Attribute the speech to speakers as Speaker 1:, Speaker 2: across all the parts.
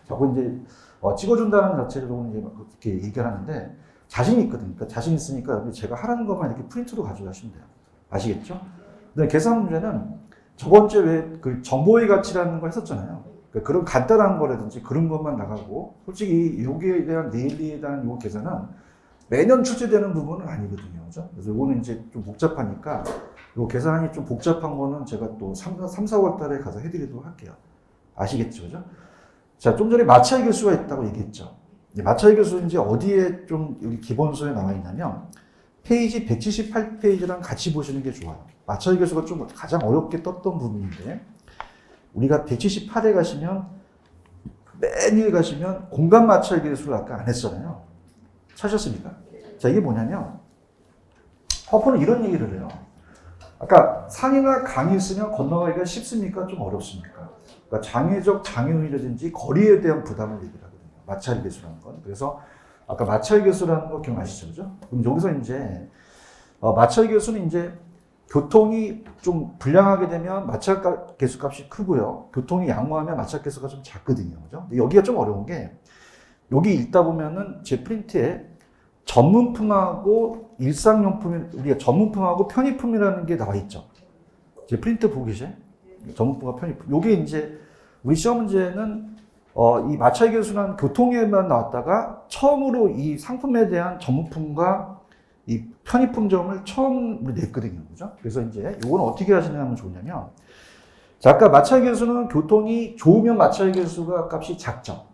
Speaker 1: 자꾸 이제 찍어준다는 자체로 이제 그렇게 얘기를 하는데 자신이 있거든요. 그러니까 자신 있으니까 제가 하라는 것만 이렇게 프린트로 가져가시면 돼요. 아시겠죠? 근데 계산 문제는 저번 주에 왜 그 정보의 가치라는 걸 했었잖아요. 그러니까 그런 간단한 거라든지 그런 것만 나가고 솔직히 여기에 대한 네일리에 대한 요 계산은 매년 출제되는 부분은 아니거든요. 그죠? 그래서 요거는 이제 좀 복잡하니까 요 계산이 좀 복잡한 거는 제가 또 3, 4월 달에 가서 해드리도록 할게요. 아시겠죠? 그죠? 자, 좀 전에 마차이 교수가 있다고 얘기했죠. 마차이 교수는 이제 어디에 좀 여기 기본서에 나와 있냐면 페이지 178페이지랑 같이 보시는 게 좋아요. 마차이 교수가 좀 가장 어렵게 떴던 부분인데 우리가 178에 가시면 맨 위에 가시면 공간 마차이 교수를 아까 안 했잖아요. 찾으셨습니까? 자, 이게 뭐냐면 허프는 이런 얘기를 해요. 아까 산이나 강이 있으면 건너가기가 쉽습니까? 좀 어렵습니까? 그러니까 장애적 장애인이라든지 거리에 대한 부담을 얘기를 하거든요. 마찰 계수라는 건. 그래서 아까 마찰 계수라는 거 기억나시죠? 그죠? 그럼 여기서 이제 마찰 계수는 이제 교통이 좀 불량하게 되면 마찰 계수 값이 크고요. 교통이 양호하면 마찰 계수가 좀 작거든요. 그죠? 근데 여기가 좀 어려운 게 여기 읽다 보면은 제 프린트에 전문품하고 일상용품이 우리가 전문품하고 편의품이라는 게 나와 있죠. 제 프린트 보고 계세요? 전문품과 편의품. 요게 이제 우리 시험 문제는 이 마찰 계수는 교통에만 나왔다가 처음으로 이 상품에 대한 전문품과 이 편의품점을 처음 우리 냈거든요. 그죠? 그래서 이제 요거는 어떻게 하시냐면 좋냐면 자, 아까 마찰 계수는 교통이 좋으면 마찰 계수가 값이 작죠.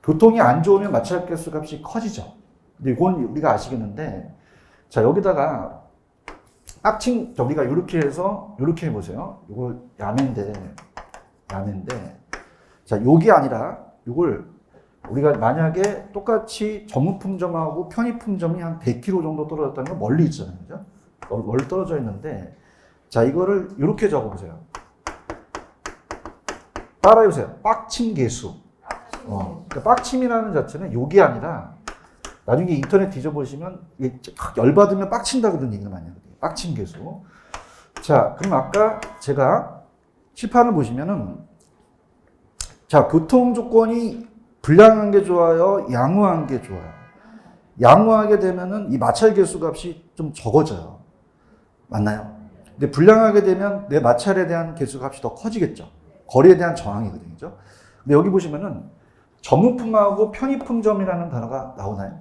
Speaker 1: 교통이 안 좋으면 마찰 계수 값이 커지죠. 근데 이건 우리가 아시겠는데 자, 여기다가 빡칭 우리가 이렇게 해서 이렇게 해보세요. 이거 야매인데 자, 요게 아니라 이걸 우리가 만약에 똑같이 전문품점하고 편의품점이 한 100km 정도 떨어졌다는 건 멀리 있잖아요. 그죠? 멀리 떨어져 있는데 자, 이거를 이렇게 적어보세요. 따라해보세요. 빡침 계수. 그러니까 빡침이라는 자체는 요게 아니라 나중에 인터넷 뒤져보시면 열받으면 빡친다 그런 얘기를 많이 하거든요. 빡침 계수. 자, 그럼 아까 제가 칠판을 보시면은 자, 교통 조건이 불량한 게 좋아요? 양호한 게 좋아요? 양호하게 되면은 이 마찰 계수 값이 좀 적어져요. 맞나요? 근데 불량하게 되면 내 마찰에 대한 계수 값이 더 커지겠죠. 거리에 대한 저항이거든요. 근데 여기 보시면은 전문품하고 편의품점이라는 단어가 나오나요?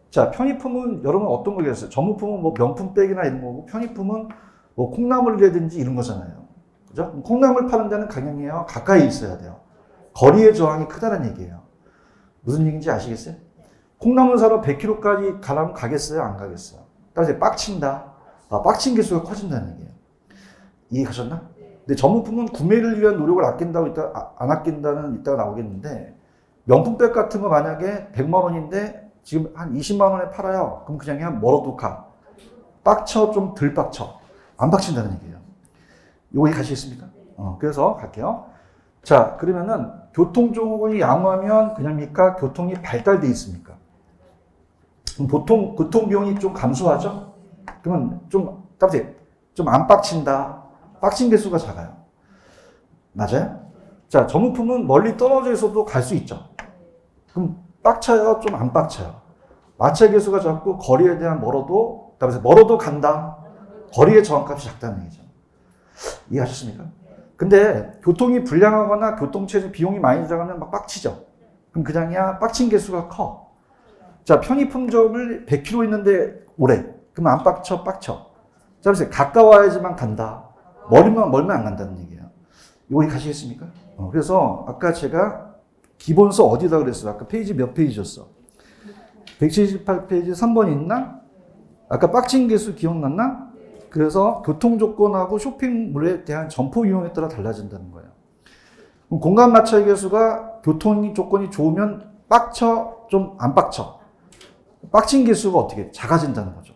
Speaker 1: 자, 편의품은 여러분 어떤 거겠어요? 전문품은 뭐 명품백이나 이런 거고 편의품은 뭐 콩나물이라든지 이런 거잖아요. 그죠? 콩나물 파는 데는 강행해요. 가까이 있어야 돼요. 거리의 저항이 크다는 얘기예요. 무슨 얘기인지 아시겠어요? 콩나물 사러 100km까지 가려면 가겠어요? 안 가겠어요? 따라서 빡친다. 빡친 개수가 커진다는 얘기예요. 이해 가셨나? 근데 전문품은 구매를 위한 노력을 아낀다고 안 아낀다는 이따가 나오겠는데 명품백 같은 거 만약에 100만 원인데 지금 한 20만 원에 팔아요. 그럼 그냥 멀어도 가. 빡쳐 좀 덜 빡쳐. 안 빡친다는 얘기예요. 이거 가시겠습니까? 그래서 갈게요. 자, 그러면은 교통 조건이 양호하면 그냥입니까? 교통이 발달돼 있습니까? 그럼 보통 교통 비용이 좀 감소하죠? 그러면 좀 안 빡친다. 빡친 개수가 작아요. 맞아요? 자, 전문품은 멀리 떨어져 있어도 갈 수 있죠. 그럼 빡쳐요? 좀 안 빡쳐요? 마찰 개수가 작고 거리에 대한 멀어도 간다. 거리의 저항값이 작다는 얘기죠. 이해하셨습니까? 근데 교통이 불량하거나 교통체증 비용이 많이 들어가면 막 빡치죠. 그럼 그냥이야 빡친 개수가 커. 자, 편의품점을 100km 있는데 오래. 그럼 안 빡쳐? 빡쳐. 자, 그래서 가까워야지만 간다. 멀면 안 간다는 얘기예요. 이거 가시겠습니까? 그래서 아까 제가 기본서 어디다 그랬어요? 아까 페이지 몇 페이지였어? 178페이지 3번 있나? 아까 빡친 개수 기억났나? 그래서 교통 조건하고 쇼핑몰에 대한 점포 이용에 따라 달라진다는 거예요. 그럼 공간 마찰 개수가 교통 조건이 좋으면 빡쳐, 좀 안 빡쳐. 빡친 개수가 어떻게 작아진다는 거죠.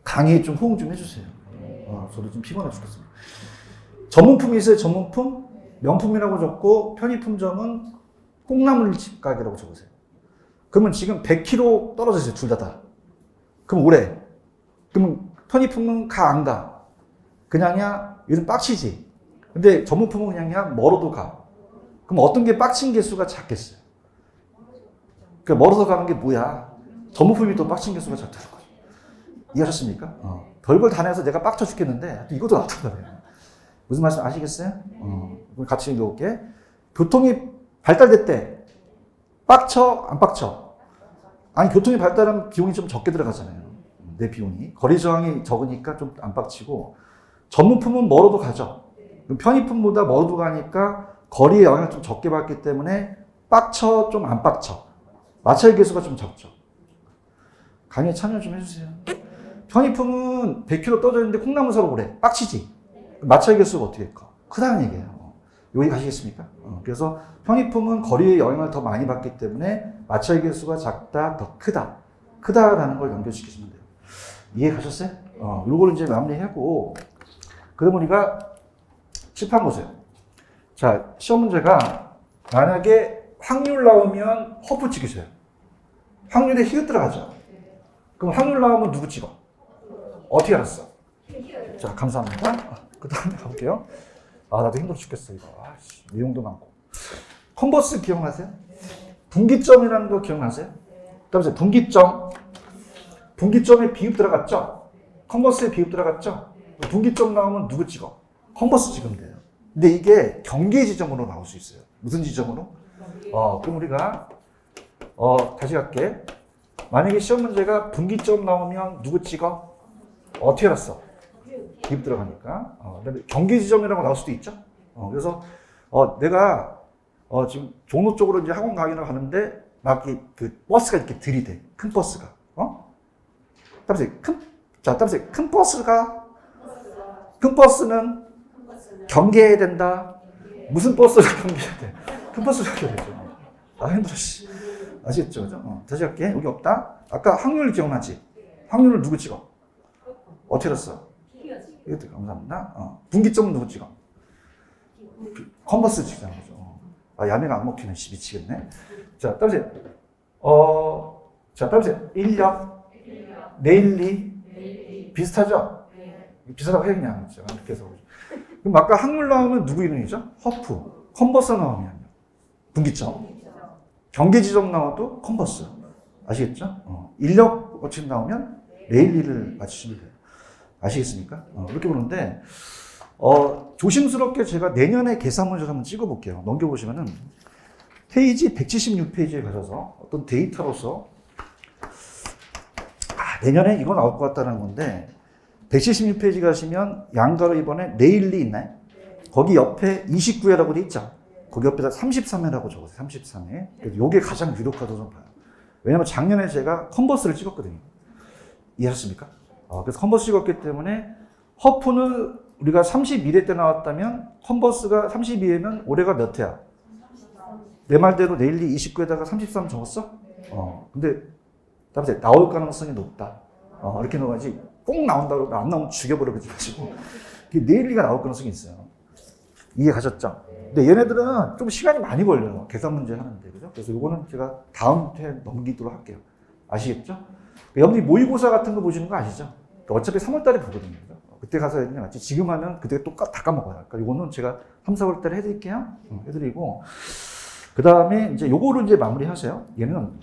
Speaker 1: 강의 좀 호응 좀 해주세요. 저도 좀 피곤해 죽겠습니다. 전문품이 있어요. 전문품? 명품이라고 적고 편의품점은 콩나물집 가게라고 적으세요. 그러면 지금 100km 떨어져 있어요. 둘 다. 그럼 오래. 그러면 편의품은 가, 안 가? 그냥이야, 요즘 빡치지. 근데 전문품은 그냥이야, 멀어도 가. 그럼 어떤 게 빡친 개수가 작겠어요? 그러니까 멀어서 가는 게 뭐야? 전부품이 더 빡친 개수가 작다는 거죠. 이해하셨습니까? 별걸 다 내서 내가 빡쳐 죽겠는데 이것도 나왔단 말이에요. 무슨 말씀 아시겠어요? 그럼 같이 읽어볼게. 교통이 발달됐대. 빡쳐? 안 빡쳐? 아니, 교통이 발달하면 비용이 좀 적게 들어가잖아요. 내 비용이. 거리 저항이 적으니까 좀 안 빡치고, 전문품은 멀어도 가죠. 그럼 편의품보다 멀어도 가니까 거리에 영향을 좀 적게 받기 때문에 빡쳐? 좀 안 빡쳐? 마찰 계수가 좀 적죠. 강의에 참여 좀 해주세요. 편의품은 100km 떠져 있는데 콩나물 사러 오래. 빡치지? 마찰 계수가 어떻게 커? 크다는 얘기예요. 여기 가시겠습니까? 그래서 편의품은 거리에 영향을 더 많이 받기 때문에 마찰 계수가 작다, 더 크다. 크다라는 걸 연결시키시면 돼요. 이해 가셨어요? 요거를 이제 마무리하고, 그러면 우리가 칠판 보세요. 자, 시험 문제가 만약에 확률 나오면 허프 찍으세요. 확률에 히읗 들어가죠. 그럼 확률 나오면 누구 찍어? 어떻게 알았어? 자, 감사합니다. 그 다음에 가볼게요. 나도 힘들어 죽겠어, 이거. 내용도 많고. 컨버스 기억나세요? 분기점이라는 거 기억나세요? 그다음에 분기점. 분기점에 비읍 들어갔죠? 컨버스에 비읍 들어갔죠? 분기점 나오면 누구 찍어? 컨버스 찍으면 돼요. 근데 이게 경계 지점으로 나올 수 있어요. 무슨 지점으로? 그럼 우리가, 다시 갈게. 만약에 시험 문제가 분기점 나오면 누구 찍어? 어떻게 알았어? 비읍 들어가니까. 그다음에 경계 지점이라고 나올 수도 있죠? 그래서, 내가, 지금 종로 쪽으로 이제 학원 가기로 하는데, 막 그 버스가 이렇게 들이대. 큰 버스가. 따라서 큰 버스가, 큰 버스는 경계해야 된다. 무슨 버스를 경계해야 돼? 큰 버스를 경계해야 되죠. 힘들어, 씨. 아시겠죠? 그죠? 다시 할게. 여기 없다. 아까 확률 기억나지? 확률을 누구 찍어? 어떻게 알았어? 이것도 감사합니다. 분기점은 누구 찍어? 컨버스 찍자는 거죠. 야매가 안 먹히네. 미치겠네. 자, 따라서 인력, 내일리 비슷하죠? 비슷하다고 해야겠냐? 이렇게 해서. 그럼 아까 확률 나오면 누구 이름이죠? 허프. 컨버스 나오면 분기점. 경계 지점 나와도 컨버스. 아시겠죠? 인력 어치 나오면 레일리를 맞추시면 돼요. 아시겠습니까? 이렇게 보는데, 조심스럽게 제가 내년에 계산 문제를 한번 찍어볼게요. 넘겨보시면은, 페이지 176페이지에 가셔서 어떤 데이터로서, 내년에 이거 나올 것 같다는 건데, 176페이지 가시면 양가로 이번에 레일리 있나요? 거기 옆에 29회라고 돼 있죠? 거기 옆에다 33회라고 적었어요. 33회. 그래서 이게 가장 유력하다고 좀 봐요. 왜냐면 작년에 제가 컨버스를 찍었거든요. 이해하셨습니까? 그래서 컨버스 찍었기 때문에 허프는 우리가 32회 때 나왔다면 컨버스가 32회면 올해가 몇 회야? 내 말대로 내일이 29회다가 33 적었어? 근데 나올 가능성이 높다. 이렇게 넣어야지 꼭 나온다고 안 나오면 죽여버리지 마시고 내일리가 나올 가능성이 있어요. 이해 가셨죠? 근데 얘네들은 좀 시간이 많이 걸려요. 계산 문제 하는데. 그죠? 그래서 이거는 제가 다음 회 넘기도록 할게요. 아시겠죠? 여러분이 모의고사 같은 거 보시는 거 아시죠? 어차피 3월 달에 보거든요. 그때 가서 해야 되는 게 맞지. 지금 하면 그때 다 까먹어요. 그러니까 이거는 제가 3, 4월 달에 해드릴게요. 해드리고. 그 다음에 이제 요거를 이제 마무리 하세요. 얘는.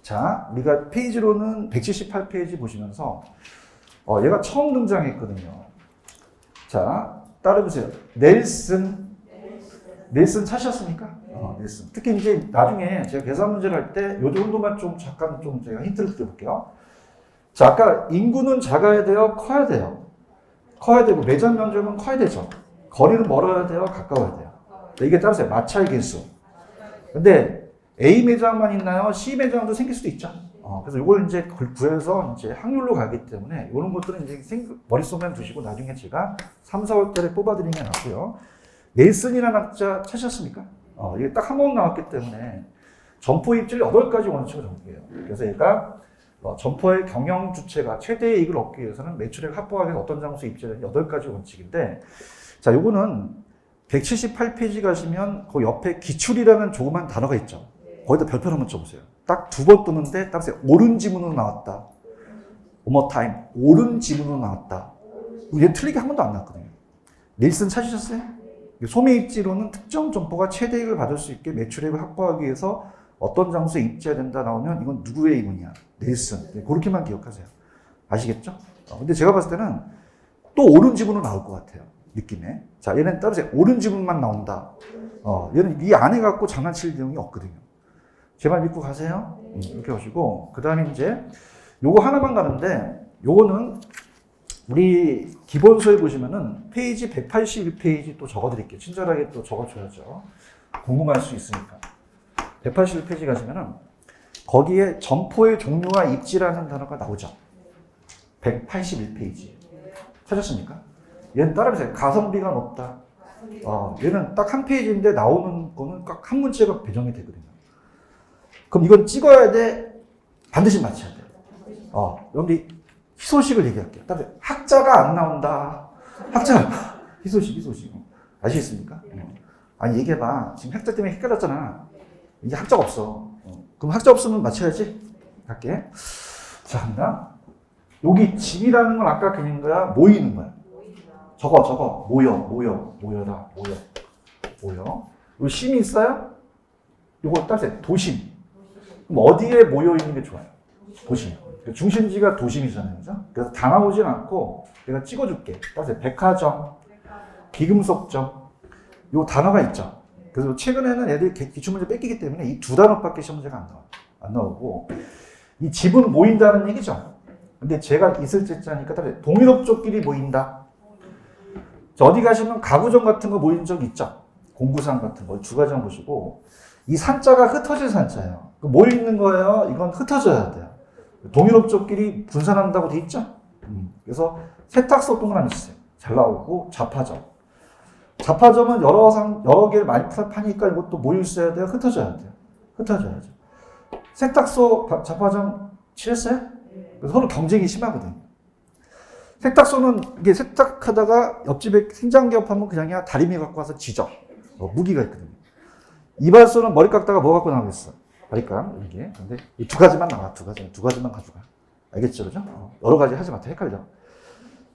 Speaker 1: 자, 우리가 페이지로는 178페이지 보시면서, 얘가 처음 등장했거든요. 자, 따라해보세요. 넬슨 찾으셨습니까? 넬슨. 특히 이제 나중에 제가 계산 문제를 할 때 요 정도만 잠깐 제가 힌트를 드려볼게요. 자, 아까 인구는 작아야 돼요? 커야 돼요? 커야 되고, 매장 면적은 커야 되죠? 거리는 멀어야 돼요? 가까워야 돼요? 이게 따라서 마찰 계수. 근데 A 매장만 있나요? C 매장도 생길 수도 있죠? 그래서 이걸 이제 구해서 이제 확률로 가기 때문에 이런 것들은 이제 머릿속에 두시고 나중에 제가 3, 4월 달에 뽑아드리는 게 낫고요. 넬슨이라는 학자 찾으셨습니까? 이게 딱 한 번 나왔기 때문에 점포 입질 8가지 원칙을 정리해요. 그래서 얘가 점포의 경영 주체가 최대 이익을 얻기 위해서는 매출액 확보하기 위해서 어떤 장소 입지를 8가지 원칙인데, 자, 요거는 178페이지 가시면 그 옆에 기출이라는 조그만 단어가 있죠. 거기다 별표를 한번 쳐보세요. 딱 2번 뜨는데 딱 옳은 지문으로 나왔다. One more time. 옳은 지문으로 나왔다. 얘 틀리게 한 번도 안 나왔거든요. 넬슨 찾으셨어요? 소매 입지로는 특정 점포가 최대익을 받을 수 있게 매출액을 확보하기 위해서 어떤 장소에 입지해야 된다 나오면 이건 누구의 의문이야? 넬슨. 그렇게만 기억하세요. 아시겠죠? 근데 제가 봤을 때는 또 옳은 지분으로 나올 것 같아요. 느낌에. 자, 얘는 따로 옳은 지분만 나온다. 얘는 이 안에 갖고 장난칠 내용이 없거든요. 제 말 믿고 가세요. 이렇게 하시고, 그 다음에 이제 요거 하나만 가는데, 요거는 우리 기본서에 보시면은 페이지 181페이지 또 적어드릴게요. 친절하게 또 적어줘야죠. 궁금할 수 있으니까. 181페이지 가시면은 거기에 점포의 종류와 입지라는 단어가 나오죠. 181페이지. 찾았습니까? 얘는 따라해보세요. 가성비가 높다. 얘는 딱 한 페이지인데 나오는 거는 딱 한 문제가 배정이 되거든요. 그럼 이건 찍어야 돼? 반드시 맞춰야 돼요. 여러분들 희소식을 얘기할게요. 따라서 학자가 안 나온다. 희소식. 아시겠습니까? 아니, 얘기해봐. 지금 학자 때문에 헷갈렸잖아. 이제 학자가 없어. 그럼 학자 없으면 맞춰야지. 갈게. 자, 갑니다. 여기 집이라는 건 아까 그린 거야? 모이는 거야? 저거. 모여다. 여기 심이 있어요? 요거 따세요. 도심. 그럼 어디에 모여 있는 게 좋아요? 도심. 중심지가 도심이잖아요. 그죠? 그래서 다 나오진 않고 내가 찍어줄게. 따세요. 백화점, 비금속점. 요 단어가 있죠. 그래서 최근에는 애들이 기출문제 뺏기기 때문에 이 두 단어밖에 시험 문제가 안 나오고 이 집은 모인다는 얘기죠. 근데 제가 있을 때짜니까 동일업종끼리 모인다. 어디 가시면 가구점 같은 거 모인 적 있죠. 공구상 같은 거 주가점 보시고 이 산자가 흩어질 산자예요. 모이는 거예요. 이건 흩어져야 돼요. 동일업종끼리 분산한다고 돼 있죠. 그래서 세탁소 동그라미 있어요. 잘 나오고 자파점은 여러 개를 많이 파니까 이것도 모여 있어야 돼요. 흩어져야죠. 세탁소 자파점 칠했어요? 그래서 서로 경쟁이 심하거든요. 세탁소는 이게 세탁하다가 옆집에 생장기업하면 그냥 다리미 갖고 와서 지져. 무기가 있거든요. 이발소는 머리 깎다가 뭐 갖고 나오겠어? 머리깡 이게. 근데 이 두 가지만 나와. 두 가지만 가져가. 알겠죠, 그죠? 여러 가지 하지 마. 헷갈려.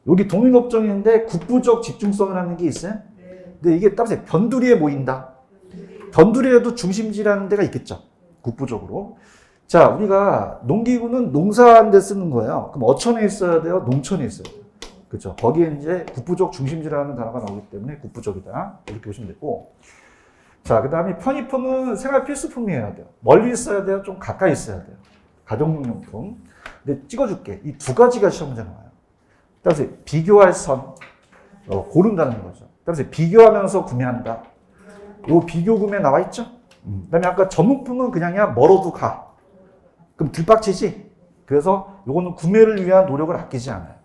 Speaker 1: 여기 동일업종인데 국부적 집중성이라는 게 있어요. 근데 이게 따라서 변두리에 모인다. 변두리에도 중심지라는 데가 있겠죠. 국부적으로. 자, 우리가 농기구는 농사하는 데 쓰는 거예요. 그럼 어촌에 있어야 돼요? 농촌에 있어야 돼요. 그렇죠. 거기에 이제 국부적 중심지라는 단어가 나오기 때문에 국부적이다. 이렇게 보시면 되고. 자, 그 다음에 편의품은 생활 필수품이어야 돼요. 멀리 있어야 돼요? 좀 가까이 있어야 돼요. 가정용품. 근데 찍어줄게. 이 두 가지가 시험 문제 나와요. 따라서 비교할 선. 고른다는 거죠. 따라서 비교하면서 구매한다. 요 비교 구매 나와 있죠? 그 다음에 아까 전문품은 그냥이야 멀어도 가. 그럼 들빡치지? 그래서 요거는 구매를 위한 노력을 아끼지 않아요.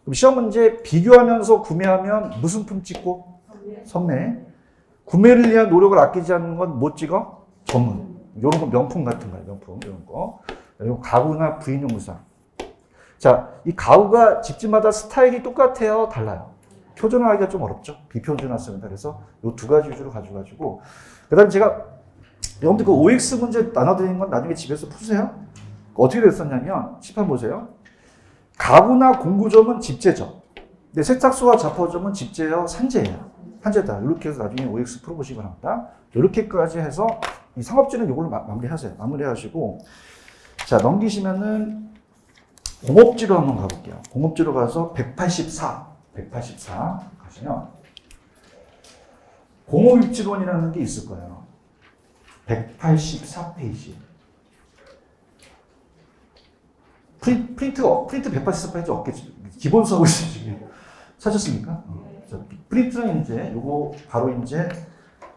Speaker 1: 그럼 시험 문제 비교하면서 구매하면 무슨 품 찍고? 선매. 구매를 위한 노력을 아끼지 않는 건 뭐 찍어? 전문. 요런 거 명품 같은 거예요. 명품 이런 거. 그리고 가구나 부인용 의상. 자, 이 가구가 집집마다 스타일이 똑같아요? 달라요? 표준화하기가 좀 어렵죠? 비표준화성이다. 그래서 요 두 가지 위주로 가져가지고. 그 다음에 제가 여러분들 그 OX 문제 나눠드리는 건 나중에 집에서 푸세요. 어떻게 됐었냐면, 칠판 보세요. 가구나 공구점은 집재죠. 근데 세탁소와 자포점은 집재예요, 산재예요. 산재다. 이렇게 해서 나중에 OX 풀어보시기 바랍니다. 이렇게까지 해서 이 상업지는 이걸로 마무리하세요. 마무리하시고, 자, 넘기시면은 공업지로 한번 가볼게요. 공업지로 가서 184 가시면 공업입지론이라는 게 있을 거예요. 184페이지. 프린트 184페이지 없겠지. 기본 서고 있어요, 지금. 찾았습니까? 프린트는 이제, 요거 바로 이제,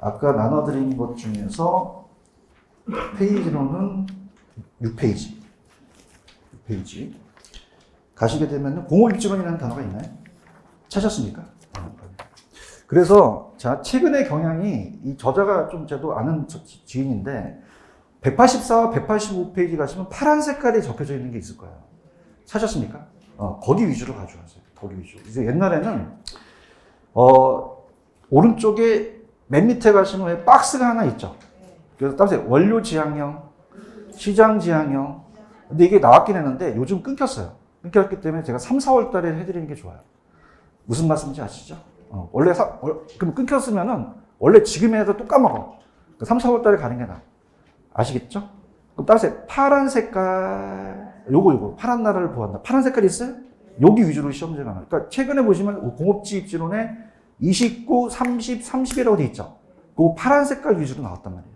Speaker 1: 아까 나눠드린 것 중에서, 페이지로는 6페이지. 가시게 되면, 공업입지론이라는 단어가 있나요? 찾았습니까? 그래서, 자, 최근의 경향이, 이 저자가 좀 저도 아는 지인인데, 184와 185페이지 가시면 파란 색깔이 적혀져 있는 게 있을 거예요. 찾았습니까? 거기 위주로 가져가세요. 거기 위주. 이제 옛날에는, 오른쪽에 맨 밑에 가시면 왜 박스가 하나 있죠. 그래서 따라서 원료 지향형, 시장 지향형. 근데 이게 나왔긴 했는데 요즘 끊겼어요. 끊겼기 때문에 제가 3, 4월 달에 해드리는 게 좋아요. 무슨 말씀인지 아시죠? 그럼 끊겼으면은 원래 지금이라도 또 까먹어. 3, 4월 달에 가는 게 나아. 아시겠죠? 그럼 따라서 파란 색깔, 요거, 파란 나라를 보았나? 파란 색깔 있어요? 여기 위주로 시험지가 나와요. 그러니까 최근에 보시면 공업지입지론에 29, 30, 30이라고 돼 있죠? 그 파란 색깔 위주로 나왔단 말이에요.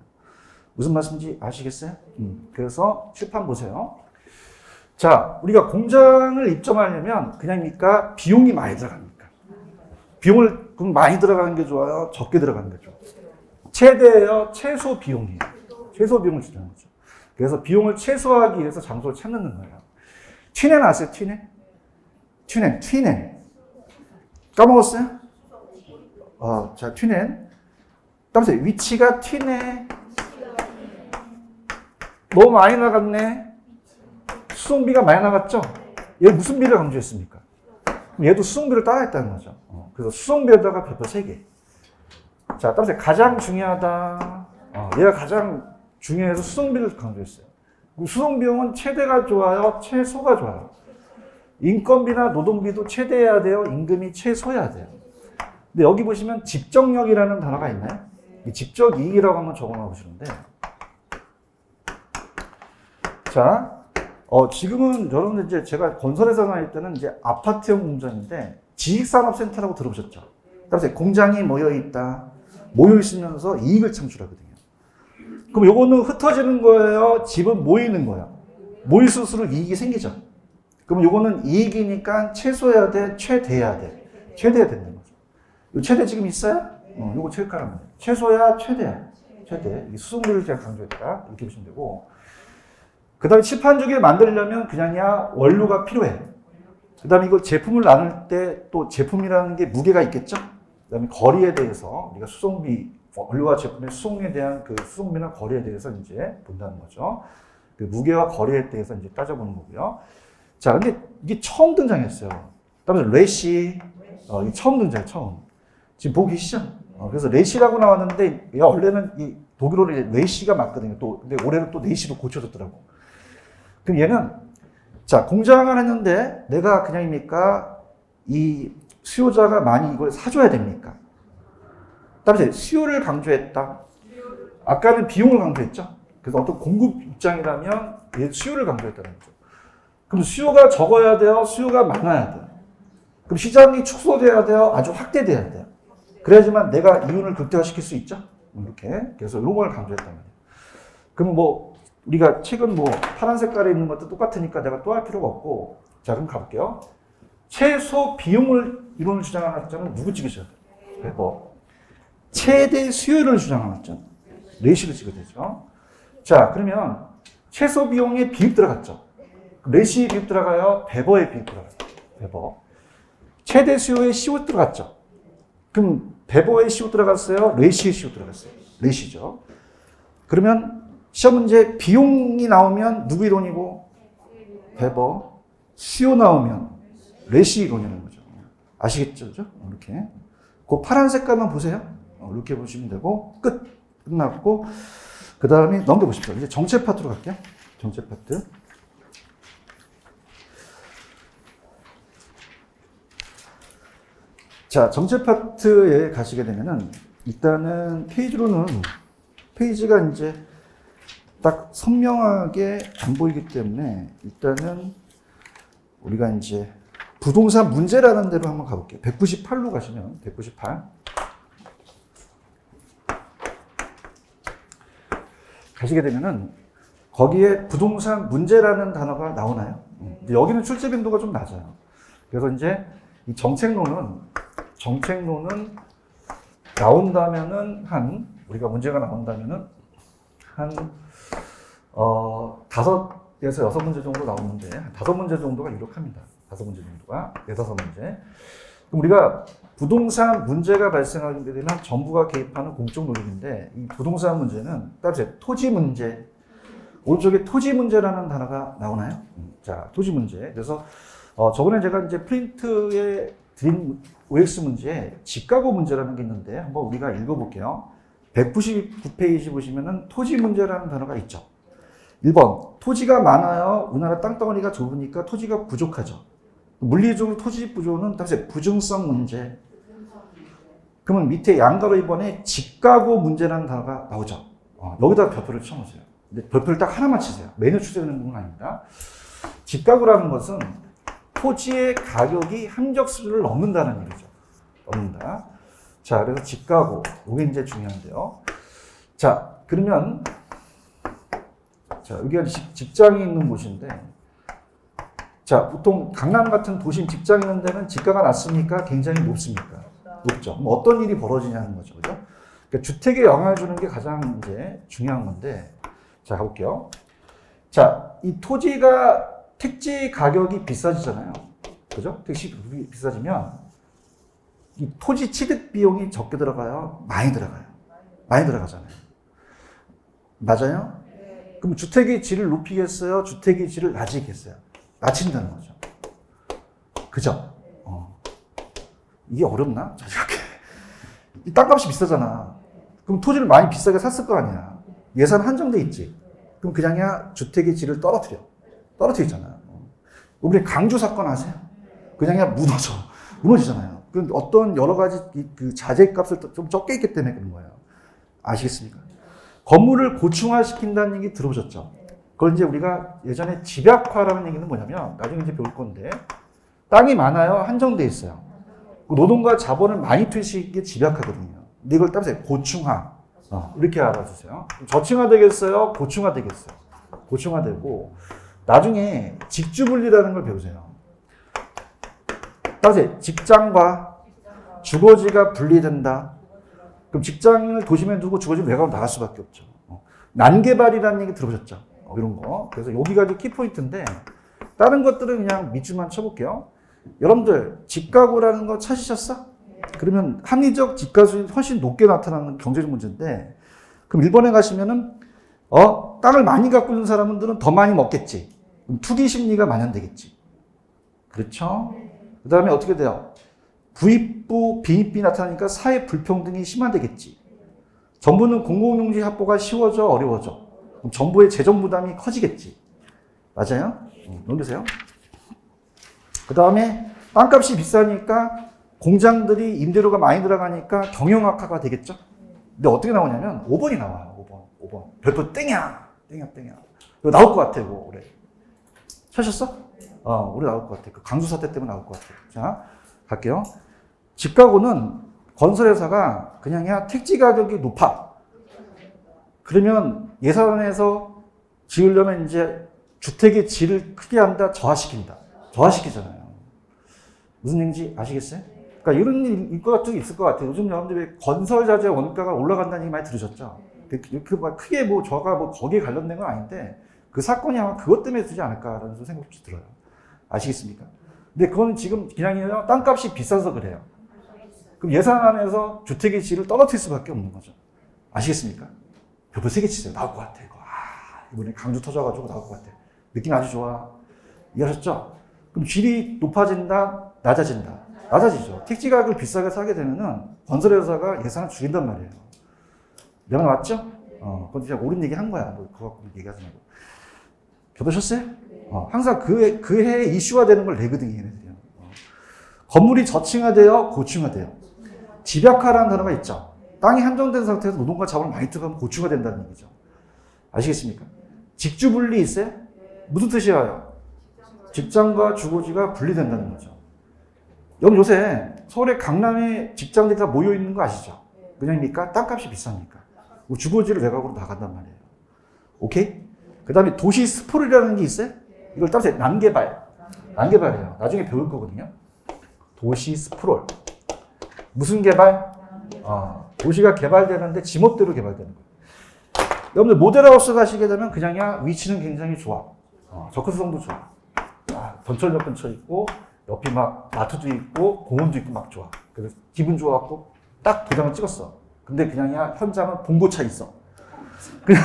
Speaker 1: 무슨 말씀인지 아시겠어요? 그래서 칠판 보세요. 자, 우리가 공장을 입점하려면 그냥니까 비용이 많이 들어갑니까? 비용을 그럼 많이 들어가는 게 좋아요? 적게 들어가는 게 좋아요? 최대예요? 최소 비용이에요? 최소 비용을 주는 거죠. 그래서 비용을 최소화하기 위해서 장소를 찾는 거예요. 튀넨 아세요? 튀넨. 까먹었어요? 자, 튀넨. 따라서 위치가 튀네. 너무 많이 나갔네. 수송비가 많이 나갔죠? 얘 무슨 비를 강조했습니까? 그럼 얘도 수송비를 따라했다는 거죠. 그래서 수송비에다가 별표 3개. 자, 따라서 가장 중요하다. 얘가 가장 중요해서 수송비를 강조했어요. 수송비용은 최대가 좋아요? 최소가 좋아요? 인건비나 노동비도 최대해야 돼요? 임금이 최소해야 돼요? 근데 여기 보시면 집적력이라는 단어가 있나요? 집적이익이라고 한번 적어놔 보시는데, 자, 지금은 여러분들 이제 제가 건설회사 다닐 때는 이제 아파트형 공장인데 지식산업센터라고 들어보셨죠? 따라서 공장이 모여있다. 모여있으면서 이익을 창출하거든요. 그럼 요거는 흩어지는 거예요? 집은 모이는 거예요? 모일수록 이익이 생기죠? 그럼 요거는 이익이니까 최소해야 돼? 최대해야 돼? 최대해야 된다는 거죠. 요 최대 지금 있어요? 요거 체크하면 돼요. 최소야? 최대야? 최대. 이 수송비를 제가 강조했다. 이렇게 보시면 되고. 그 다음에 칠판 주기를 만들려면 그냥이야 원료가 필요해. 그 다음에 이거 제품을 나눌 때 또 제품이라는 게 무게가 있겠죠? 그 다음에 거리에 대해서 우리가 수송비, 원료와 제품의 수송에 대한 그 수송비나 거리에 대해서 이제 본다는 거죠. 그 무게와 거리에 대해서 이제 따져보는 거고요. 자, 근데 이게 처음 등장했어요. 따라서 레시, 이게 처음 등장해요, 처음. 지금 보고 계시죠? 그래서 레시라고 나왔는데, 원래는 이 독일어로 레시가 맞거든요. 또, 근데 올해는 또 레시로 고쳐졌더라고. 그럼 얘는, 자, 공장을 했는데, 내가 그냥입니까? 이 수요자가 많이 이걸 사줘야 됩니까? 따라서 수요를 강조했다. 아까는 비용을 강조했죠? 그래서 어떤 공급 입장이라면 얘 수요를 강조했다는 거죠. 그럼 수요가 적어야 돼요? 수요가 많아야 돼요? 그럼 시장이 축소돼야 돼요? 아주 확대돼야 돼요? 그래야지만 내가 이윤을 극대화시킬 수 있죠? 이렇게. 그래서 이런 걸 강조했단 말이에요. 그럼 뭐, 우리가 책은 뭐, 파란 색깔에 있는 것도 똑같으니까 내가 또 할 필요가 없고, 자, 그럼 가볼게요. 최소 비용을 이론을 주장하는 학자는 누구 찍으셔야 돼요? 뭐, 최대 수요를 주장하는 학자는 레시를 찍어야 되죠. 자, 그러면 최소 비용에 비입 들어갔죠. 레시의 비입 들어가요? 베버의 비입 들어가요. 베버. 최대 수요에 CO 들어갔죠. 그럼 베버의 CO 들어갔어요? 레시의 CO 들어갔어요? 레시죠. 그러면 시험 문제 비용이 나오면 누구 이론이고? 베버. CO 나오면 레시 이론이라는 거죠. 아시겠죠? 그죠? 이렇게. 그 파란 색깔만 보세요. 이렇게 보시면 되고, 끝났고, 그 다음에 넘겨보십시오. 이제 정체 파트로 갈게요. 정체 파트. 자, 정체 파트에 가시게 되면은, 일단은 페이지가 이제 딱 선명하게 안 보이기 때문에, 일단은 우리가 이제 부동산 문제라는 데로 한번 가볼게요. 198로 가시면, 198. 가시게 되면은, 거기에 부동산 문제라는 단어가 나오나요? 여기는 출제 빈도가 좀 낮아요. 그래서 이제 이 정책론은 나온다면은 우리가 문제가 나온다면은 5에서 6문제 정도 나오는데, 5문제 정도가 유력합니다. 5문제 정도가, 4-5문제. 그럼 우리가 부동산 문제가 발생하게 되면 정부가 개입하는 공적 노력인데, 이 부동산 문제는 따라서 토지 문제, 오른쪽에 토지 문제라는 단어가 나오나요? 자, 토지 문제. 그래서 저번에 제가 이제 프린트에 드린 OX 문제에 집가구 문제라는 게 있는데 한번 우리가 읽어볼게요. 199페이지 보시면은 토지 문제라는 단어가 있죠. 1번, 토지가 많아요. 우리나라 땅덩어리가 좁으니까 토지가 부족하죠. 물리적으로 토지 부족은 다시 부증성 문제. 그러면 밑에 양가로 2번에 집가구 문제라는 단어가 나오죠. 여기다 별표를 쳐놓으세요. 근데 별표를 딱 하나만 치세요. 매년 출제되는 건 아닙니다. 집가구라는 것은 토지의 가격이 함정수준을 넘는다는 얘기죠. 넘는다. 자, 그래서 집가구. 이게 이제 중요한데요. 자, 그러면, 자, 여기가 직장이 있는 곳인데, 자, 보통 강남 같은 도심 직장 있는 데는 집가가 낮습니까? 굉장히 높습니까? 높죠. 뭐 어떤 일이 벌어지냐는 거죠. 그죠? 그러니까 주택에 영향을 주는 게 가장 이제 중요한 건데, 자, 가볼게요. 자, 이 토지가 택지 가격이 비싸지잖아요. 그죠? 택지 가격이 비싸지면 이 토지 취득 비용이 적게 들어가요? 많이 들어가요? 많이 들어가잖아요. 맞아요? 그럼 주택의 질을 높이겠어요? 주택의 질을 낮이겠어요? 낮춘다는 거죠. 그죠? 이게 어렵나? 자, 이렇게. 이 땅값이 비싸잖아. 그럼 토지를 많이 비싸게 샀을 거 아니야. 예산 한정돼 있지. 그럼 그냥 주택의 질을 떨어뜨려. 떨어뜨려 있잖아요. 우리 강주 사건 아세요? 그냥 무너지잖아요. 그 어떤 여러 가지 그 자재값을 좀 적게 있기 때문에 그런 거예요. 아시겠습니까? 건물을 고층화시킨다는 얘기 들어보셨죠? 그걸 이제 우리가 예전에 집약화라는 얘기는 뭐냐면 나중에 이제 배울 건데 땅이 많아요. 한정돼 있어요. 노동과 자본을 많이 투입시키는 게 집약화거든요. 근데 이걸 따라서 고층화. 이렇게 알아주세요. 저층화 되겠어요? 고층화 되겠어요? 고층화 되고 나중에 직주분리라는 걸 배우세요. 따라서 직장과 주거지가 분리된다. 그럼 직장을 도심에 두고 주거지를 외곽으로 나갈 수밖에 없죠. 난개발이라는 얘기 들어보셨죠? 이런 거. 그래서 여기가 이제 키포인트인데 다른 것들은 그냥 밑줄만 쳐볼게요. 여러분들 집가구라는 거 찾으셨어? 그러면 합리적 집가수익이 훨씬 높게 나타나는 경제적 문제인데 그럼 일본에 가시면은 땅을 많이 갖고 있는 사람들은 더 많이 먹겠지. 그럼 투기 심리가 만연되겠지. 그렇죠? 그 다음에 어떻게 돼요? 부익부, 빈익비 나타나니까 사회 불평등이 심화되겠지. 정부는 공공용지 확보가 쉬워져, 어려워져. 그럼 정부의 재정 부담이 커지겠지. 맞아요? 넘기세요. 그 다음에 땅값이 비싸니까 공장들이 임대료가 많이 들어가니까 경영악화가 되겠죠? 근데 어떻게 나오냐면 5번이 나와요. 5번. 별표 땡이야. 땡이야. 이거 나올 것 같아, 이거 올해. 찾으셨어? 올해 나올 것 같아. 그 강수 사태 때문에 나올 것 같아. 자, 갈게요. 집가구는 건설회사가 그냥 택지 가격이 높아. 그러면 예산에서 지으려면 이제 주택의 질을 크게 한다, 저하시킨다. 저하시키잖아요. 무슨 얘기인지 아시겠어요? 그러니까 이런 일과 같은 게 있을 것 같아요. 요즘 여러분들이 건설 자재 원가가 올라간다는 얘기 많이 들으셨죠? 그 크게 뭐 저가 뭐 거기에 관련된 건 아닌데 그 사건이 아마 그것 때문에 되지 않을까라는 생각이 들어요. 아시겠습니까? 근데 그거는 지금 그냥 땅값이 비싸서 그래요. 그럼 예산안에서 주택의 질을 떨어뜨릴 수밖에 없는 거죠. 아시겠습니까? 별표 3개 치세요. 나올 것 같아. 이거. 이번에 강주 터져가지고 나올 것 같아. 느낌 아주 좋아. 이해하셨죠? 그럼 질이 높아진다, 낮아진다. 낮아지죠. 택지 가격을 비싸게 사게 되면은 건설회사가 예산을 줄인단 말이에요. 내 말 맞죠? 그건 진짜 옳은 얘기 한 거야. 뭐 그거 갖고 얘기하지 말고. 겪으셨어요? 항상 그 해에 이슈화 되는 걸 내거든요, 얘네들이. 건물이 저층화돼요, 고층화돼요. 집약화라는 단어가 있죠. 땅이 한정된 상태에서 노동과 자본을 많이 들어가면 고층화 된다는 얘기죠. 아시겠습니까? 직주분리 있어요? 무슨 뜻이에요? 직장과 주거지가 분리된다는 거죠. 여러분 요새 서울의 강남에 직장들이 다 모여 있는 거 아시죠? 그냥입니까? 땅값이 비싸니까. 주거지를 외곽으로 나간단 말이에요. 오케이? 그 다음에 도시 스포일이라는 게 있어요? 이걸 따라서 난개발이에요. 나중에 배울 거거든요. 도시 스프롤. 무슨 개발? 도시가 개발되는데 지멋대로 개발되는 거예요. 여러분들 모델하우스 가시게 되면 그냥 위치는 굉장히 좋아. 접근성도 좋아. 전철역 근처 있고 옆이 막 마트도 있고 공원도 있고 막 좋아. 그래서 기분 좋아갖고 딱 도장을 찍었어. 근데 그냥 현장은 봉고차 있어. 그냥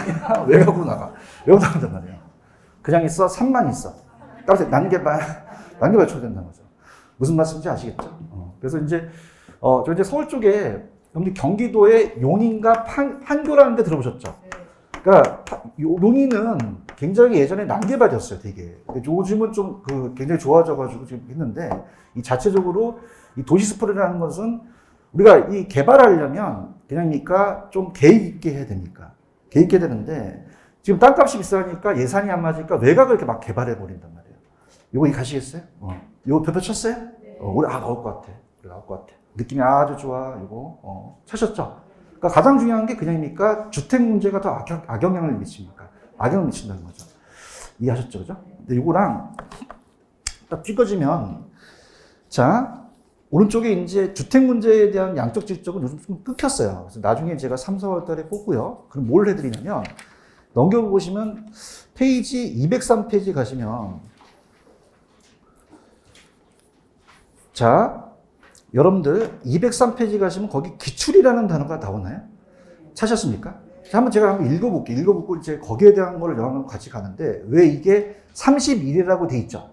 Speaker 1: 외곽으로 나간단 말이야. 그냥 있어, 산만 있어. 따라서 난개발 초래된다는 거죠. 무슨 말씀인지 아시겠죠? 그래서 이제 저 이제 서울 쪽에 여러분들 경기도의 용인과 판교라는 데 들어보셨죠? 그러니까 용인은 굉장히 예전에 난개발이었어요, 되게. 요즘은 좀 굉장히 좋아져가지고 지금 했는데 이 자체적으로 이 도시 스포일이라는 것은 우리가 이 개발하려면 그냥니까 좀 계획 있게 해야 됩니까? 계획 있게 되는데 지금 땅값이 비싸니까 예산이 안 맞으니까 외곽을 이렇게 막 개발해 버린단 말이에요. 이거 가시겠어요? 이거 벼 쳤어요? 우리 나올 것 같아. 나올 것 같아. 느낌이 아주 좋아. 이거 차셨죠? 그러니까 가장 중요한 게 그냥입니까? 주택 문제가 더 악영향을 미칩니까? 악영향을 미친다는 거죠. 이해하셨죠? 그죠? 근데 이거랑 딱 찍어지면 자 오른쪽에 이제 주택 문제에 대한 양적 질적은 요즘 좀 끊겼어요. 그래서 나중에 제가 3, 4월 달에 뽑고요. 그럼 뭘 해드리냐면 넘겨보시면 페이지 203페이지 가시면 자 여러분들 203페이지 가시면 거기 기출이라는 단어가 나오나요? 찾으셨습니까? 자, 한번 제가 한번 읽어볼게요. 읽어보고 이제 거기에 대한 걸 영화는 같이 가는데 왜 이게 31회라고 돼 있죠?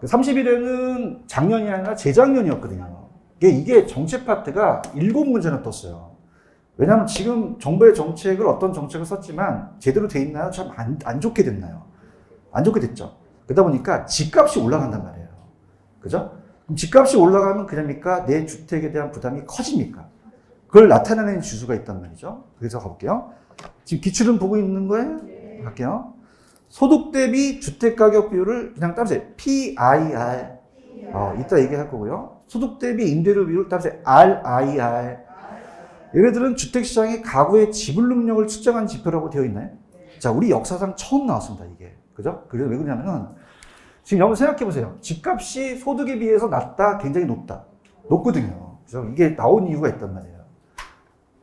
Speaker 1: 31회는 작년이 아니라 재작년이었거든요. 이게 정책 파트가 7문제나 떴어요. 왜냐하면 지금 정부의 정책을 어떤 정책을 썼지만 제대로 돼 있나요? 참 안 좋게 됐나요? 안 좋게 됐죠. 그러다 보니까 집값이 올라간단 말이에요. 그죠? 그럼 집값이 올라가면 그럽니까? 내 주택에 대한 부담이 커집니까? 그걸 나타내는 지수가 있단 말이죠. 그래서 가볼게요. 지금 기출은 보고 있는 거예요? 갈게요. 소득 대비 주택가격 비율을 그냥 따보세요. PIR. 이따 얘기할 거고요. 소득 대비 임대료 비율 따보세요. RIR. 얘네들은 주택시장의 가구의 지불 능력을 측정한 지표라고 되어 있나요? 자, 우리 역사상 처음 나왔습니다, 이게. 그죠? 그래서 왜 그러냐면은, 지금 여러분 생각해 보세요. 집값이 소득에 비해서 낮다, 굉장히 높다. 높거든요. 그래서 이게 나온 이유가 있단 말이에요.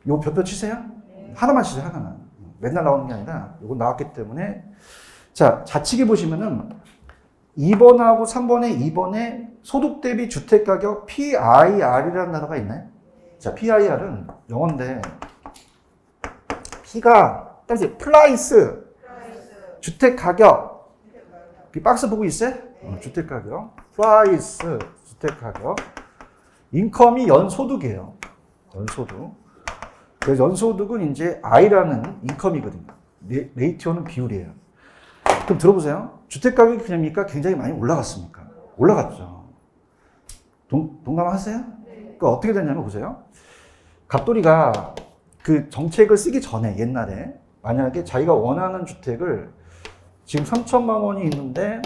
Speaker 1: 이거 몇 표 치세요? 하나만 치세요, 하나만. 맨날 나오는 게 아니라, 이거 나왔기 때문에. 자, 좌측에 보시면은 2번하고 3번에 2번에 소득 대비 주택가격 PIR이라는 단어가 있나요? 자, PIR은 영어인데 P가 따라서 플라이스 주택가격 이 박스 보고 있어요? 주택가격 플라이스 주택가격 인컴이 연소득이에요. 연소득. 그래서 연소득은 이제 I라는 인컴이거든요. 레이티오는 비율이에요. 그럼 들어보세요. 주택가격이 그냥입니까? 굉장히 많이 올라갔습니까? 올라갔죠. 동감하세요? 그러니까 어떻게 됐냐면 보세요. 갑돌이가 그 정책을 쓰기 전에 옛날에 만약에 자기가 원하는 주택을 지금 3천만 원이 있는데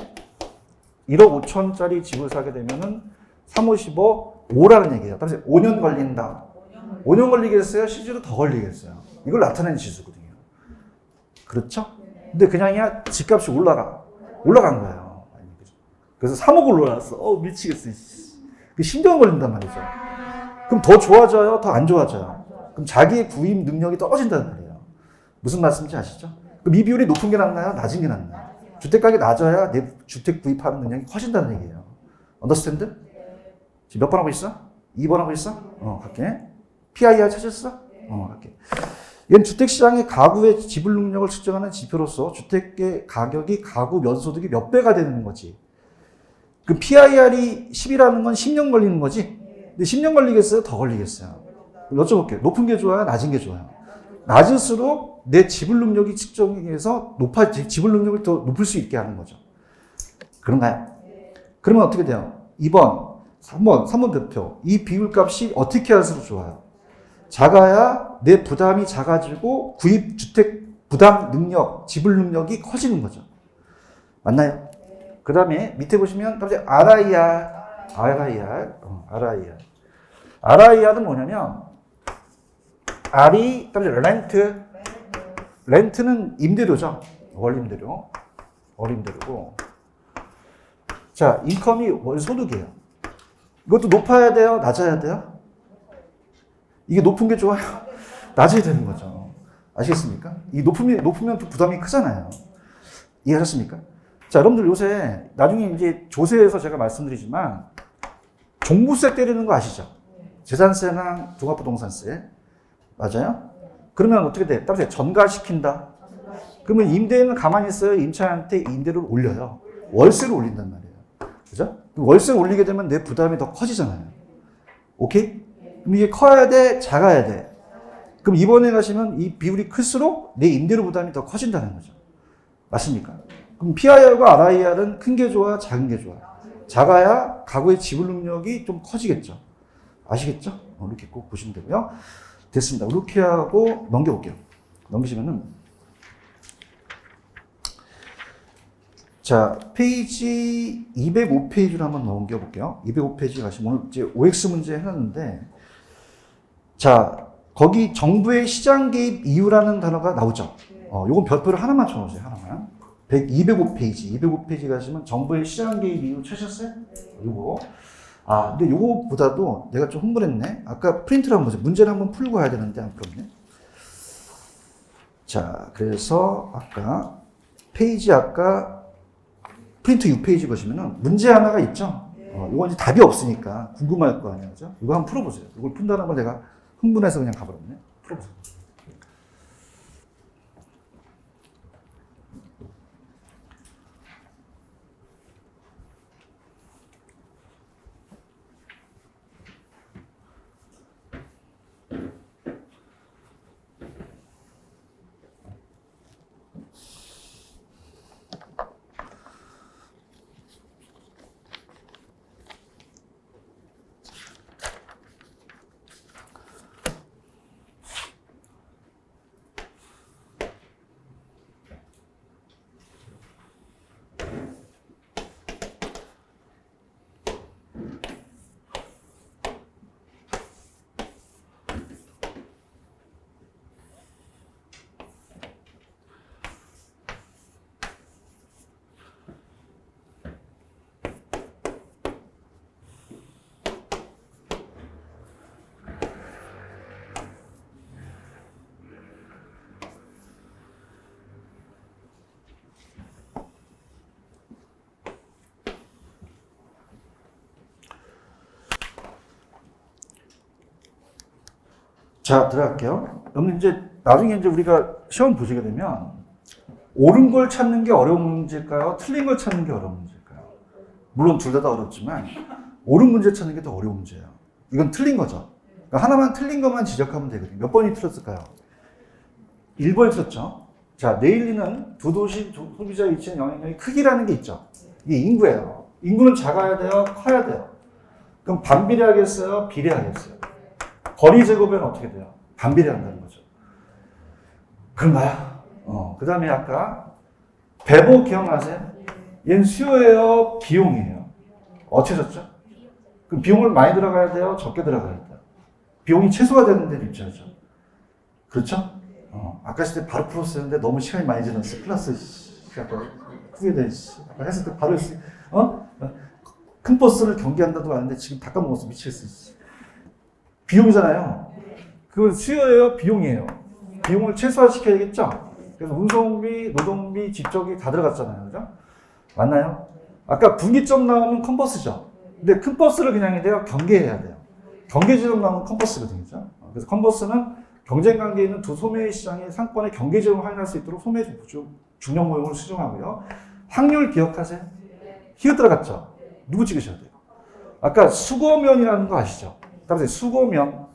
Speaker 1: 1억 5천짜리 집을 사게 되면은 3, 5, 15, 5라는 얘기예요. 따라서 5년 걸린다. 5년 걸리겠어요? 실제로 더 걸리겠어요? 이걸 나타내는 지수거든요. 그렇죠? 근데 그냥이야 집값이 올라간 거예요. 그래서 3억을 올랐어. 미치겠어. 신경 걸린단 말이죠. 그럼 더 좋아져요? 더 안 좋아져요? 그럼 자기의 구입 능력이 떨어진다는 말이에요. 무슨 말씀인지 아시죠? 그럼 이 비율이 높은 게 낫나요? 낮은 게 낫나요? 주택가격이 낮아야 내 주택 구입하는 능력이 커진다는 얘기예요. 언더스탠드? 지금 몇 번 하고 있어? 2번 하고 있어? 갈게. PIR 찾았어? 갈게. 이건 주택시장의 가구의 지불 능력을 측정하는 지표로서 주택의 가격이 가구 연소득이 몇 배가 되는 거지. 그 PIR이 10이라는 건 10년 걸리는 거지? 근데 10년 걸리겠어요? 더 걸리겠어요? 여쭤볼게요. 높은 게 좋아요? 낮은 게 좋아요? 낮을수록 내 지불 능력이 측정해서 지불 능력을 더 높일 수 있게 하는 거죠. 그런가요? 그러면 어떻게 돼요? 2번, 3번 별표. 이 비율값이 어떻게 할수록 좋아요? 작아야 내 부담이 작아지고 구입 주택 부담 능력, 지불 능력이 커지는 거죠. 맞나요? 그 다음에 밑에 보시면 RIR은 뭐냐면 R이 렌트는 임대료죠. 월임대료고 자, 인컴이 월소득이에요. 이것도 높아야 돼요? 낮아야 돼요? 이게 높은 게 좋아요? 낮아야 되는 거죠. 아시겠습니까? 이 높으면 또 부담이 크잖아요. 이해하셨습니까? 자, 여러분들 요새 나중에 이제 조세에서 제가 말씀드리지만 종부세 때리는 거 아시죠? 재산세나 종합부동산세. 맞아요? 그러면 어떻게 돼? 따라서 전가시킨다. 그러면 임대인은 가만히 있어요? 임차인한테 임대료를 올려요. 월세를 올린단 말이에요. 그죠? 월세를 올리게 되면 내 부담이 더 커지잖아요. 오케이? 그럼 이게 커야 돼? 작아야 돼? 그럼 이번에 가시면 이 비율이 클수록 내 임대료 부담이 더 커진다는 거죠. 맞습니까? 그럼 PIR과 RIR은 큰 게 좋아? 작은 게 좋아? 작아야 가구의 지불 능력이 좀 커지겠죠. 아시겠죠? 이렇게 꼭 보시면 되고요. 됐습니다. 이렇게 하고 넘겨볼게요. 넘기시면은 자, 페이지 205페이지로 한번 넘겨볼게요. 205페이지 가시면 오늘 이제 OX 문제 해놨는데, 자, 거기 정부의 시장 개입 이유라는 단어가 나오죠. 요건 별표를 하나만 쳐놓으세요. 하나만. 205페이지 가시면 정부의 시장 개입 이유 찾으셨어요? 요거. 아, 근데 요거보다도 내가 좀 흥분했네. 아까 프린트를 한번 보세요. 문제를 한번 풀고 가야 되는데 안 풀었네. 자, 그래서 아까 페이지 아까 프린트 6페이지 보시면은 문제 하나가 있죠? 이건 이제 답이 없으니까 궁금할 거 아니에요. 그죠? 이거 한번 풀어보세요. 이걸 푼다는 걸 내가 흥분해서 그냥 가버렸네. 풀어보세요. 자, 들어갈게요. 그럼 이제 나중에 이제 우리가 시험 보시게 되면 옳은 걸 찾는 게 어려운 문제일까요? 틀린 걸 찾는 게 어려운 문제일까요? 물론 둘 다 어렵지만 옳은 문제 찾는 게 더 어려운 문제예요. 이건 틀린 거죠. 그러니까 하나만 틀린 것만 지적하면 되거든요. 몇 번이 틀렸을까요? 1번이 틀렸죠. 자, 네일리는 두 도시 소비자 위치의 영향력이 크기라는 게 있죠. 이게 인구예요. 인구는 작아야 돼요? 커야 돼요? 그럼 반비례하겠어요? 비례하겠어요? 거리 제곱에는 어떻게 돼요? 반비례한다는 거죠. 그런가요? 그 다음에 아까 배보 기억나세요? 얘는 수요예요? 비용이에요? 어떻게 졌죠? 그럼 비용을 많이 들어가야 돼요? 적게 들어가야 돼요? 비용이 최소화 되는 데 입장이죠. 그렇죠? 아까 했을 때 바로 풀었었는데 너무 시간이 많이 지났어. 클래스, 후회돼. 아까 했을 때 바로 했어. 큰 버스를 경기한다도 하는데 지금 다 까먹었어. 미치겠어. 비용이잖아요. 그건 수요예요? 비용이에요? 비용을 최소화시켜야겠죠? 그래서 운송비, 노동비, 집적이 다 들어갔잖아요. 그죠? 맞나요? 아까 분기점 나오면 컨버스죠? 근데 큰 버스를 그냥 해야 돼요? 경계해야 돼요. 경계지점 나오면 컨버스거든요. 그래서 컨버스는 경쟁 관계에 있는 두 소매 시장의 상권의 경계지점을 확인할 수 있도록 소매 중력 모형을 수정하고요. 확률 기억하세요? 히읗 들어갔죠? 누구 찍으셔야 돼요? 아까 수거면이라는 거 아시죠? 따라서 수거면.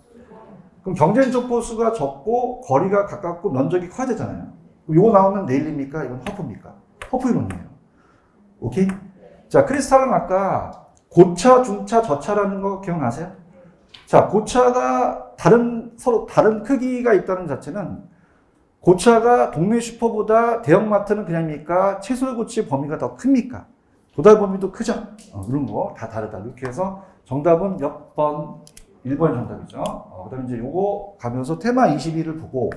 Speaker 1: 그럼 경쟁적 보수가 적고 거리가 가깝고 면적이 커야 되잖아요. 이거 나오면 네일입니까? 이건 허프입니까? 허프 이론이에요. 오케이? 자, 크리스탈은 아까 고차, 중차, 저차라는 거 기억나세요? 자, 고차가 서로 다른 크기가 있다는 자체는 고차가 동네 슈퍼보다 대형마트는 그냥입니까? 채소고치의 범위가 더 큽니까? 도달 범위도 크죠? 이런 거 다 다르다. 이렇게 해서 정답은 몇 번? 1번이 정답이죠. 그 다음에 이제 요거 가면서 테마 22를 보고,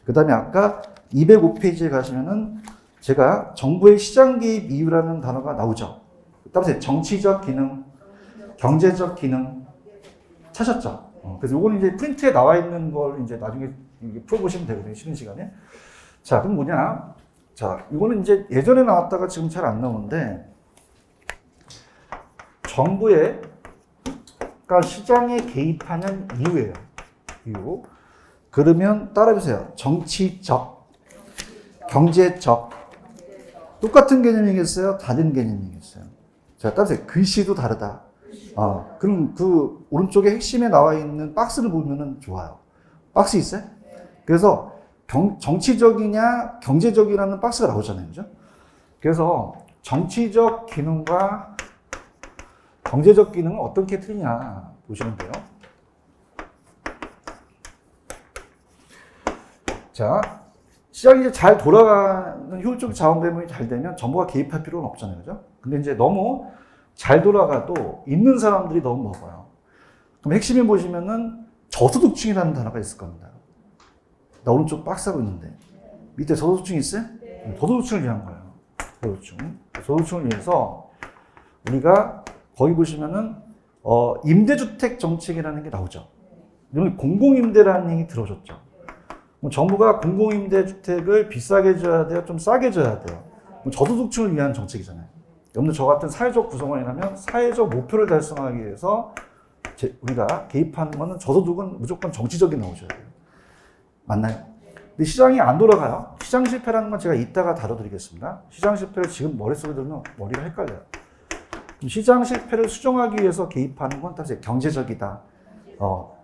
Speaker 1: 그 다음에 아까 205페이지에 가시면은 제가 정부의 시장 개입 이유라는 단어가 나오죠. 따라서 정치적 기능, 경제적 기능 찾았죠. 그래서 요거는 이제 프린트에 나와 있는 걸 이제 나중에 풀어보시면 되거든요. 쉬는 시간에. 자, 그럼 뭐냐. 자, 이거는 이제 예전에 나왔다가 지금 잘 안 나오는데, 정부의 시장에 개입하는 이유예요. 이유. 그러면 따라해보세요. 정치적, 경제적. 똑같은 개념이겠어요? 다른 개념이겠어요? 자, 따라서 글씨도 다르다. 그럼 그 오른쪽에 핵심에 나와 있는 박스를 보면은 좋아요. 박스 있어요? 그래서 정치적이냐 경제적이라는 박스가 나오잖아요. 그죠? 그래서 정치적 기능과 경제적 기능은 어떻게 틀리냐 보시면 돼요. 자, 시장이 이제 잘 돌아가는 효율적 자원 배분이 잘 되면 정부가 개입할 필요는 없잖아요. 그죠? 근데 이제 너무 잘 돌아가도 있는 사람들이 너무 먹어요. 그럼 핵심에 보시면은 저소득층이라는 단어가 있을 겁니다. 나 오른쪽 박스하고 있는데 밑에 저소득층 있어요? 저소득층을 위한 거예요. 저소득층을 위해서 우리가 거기 보시면은 임대주택 정책이라는 게 나오죠. 이런 공공임대라는 얘기 들어줬죠. 정부가 공공임대주택을 비싸게 줘야 돼요? 좀 싸게 줘야 돼요? 저소득층을 위한 정책이잖아요. 여러분들 저 같은 사회적 구성원이라면 사회적 목표를 달성하기 위해서 우리가 개입하는 거는 저소득은 무조건 정치적인 나오셔야 돼요. 맞나요? 근데 시장이 안 돌아가요. 시장 실패라는 건 제가 이따가 다뤄드리겠습니다. 시장 실패를 지금 머릿속에 들으면 머리가 헷갈려요. 시장 실패를 수정하기 위해서 개입하는 건 사실 경제적이다.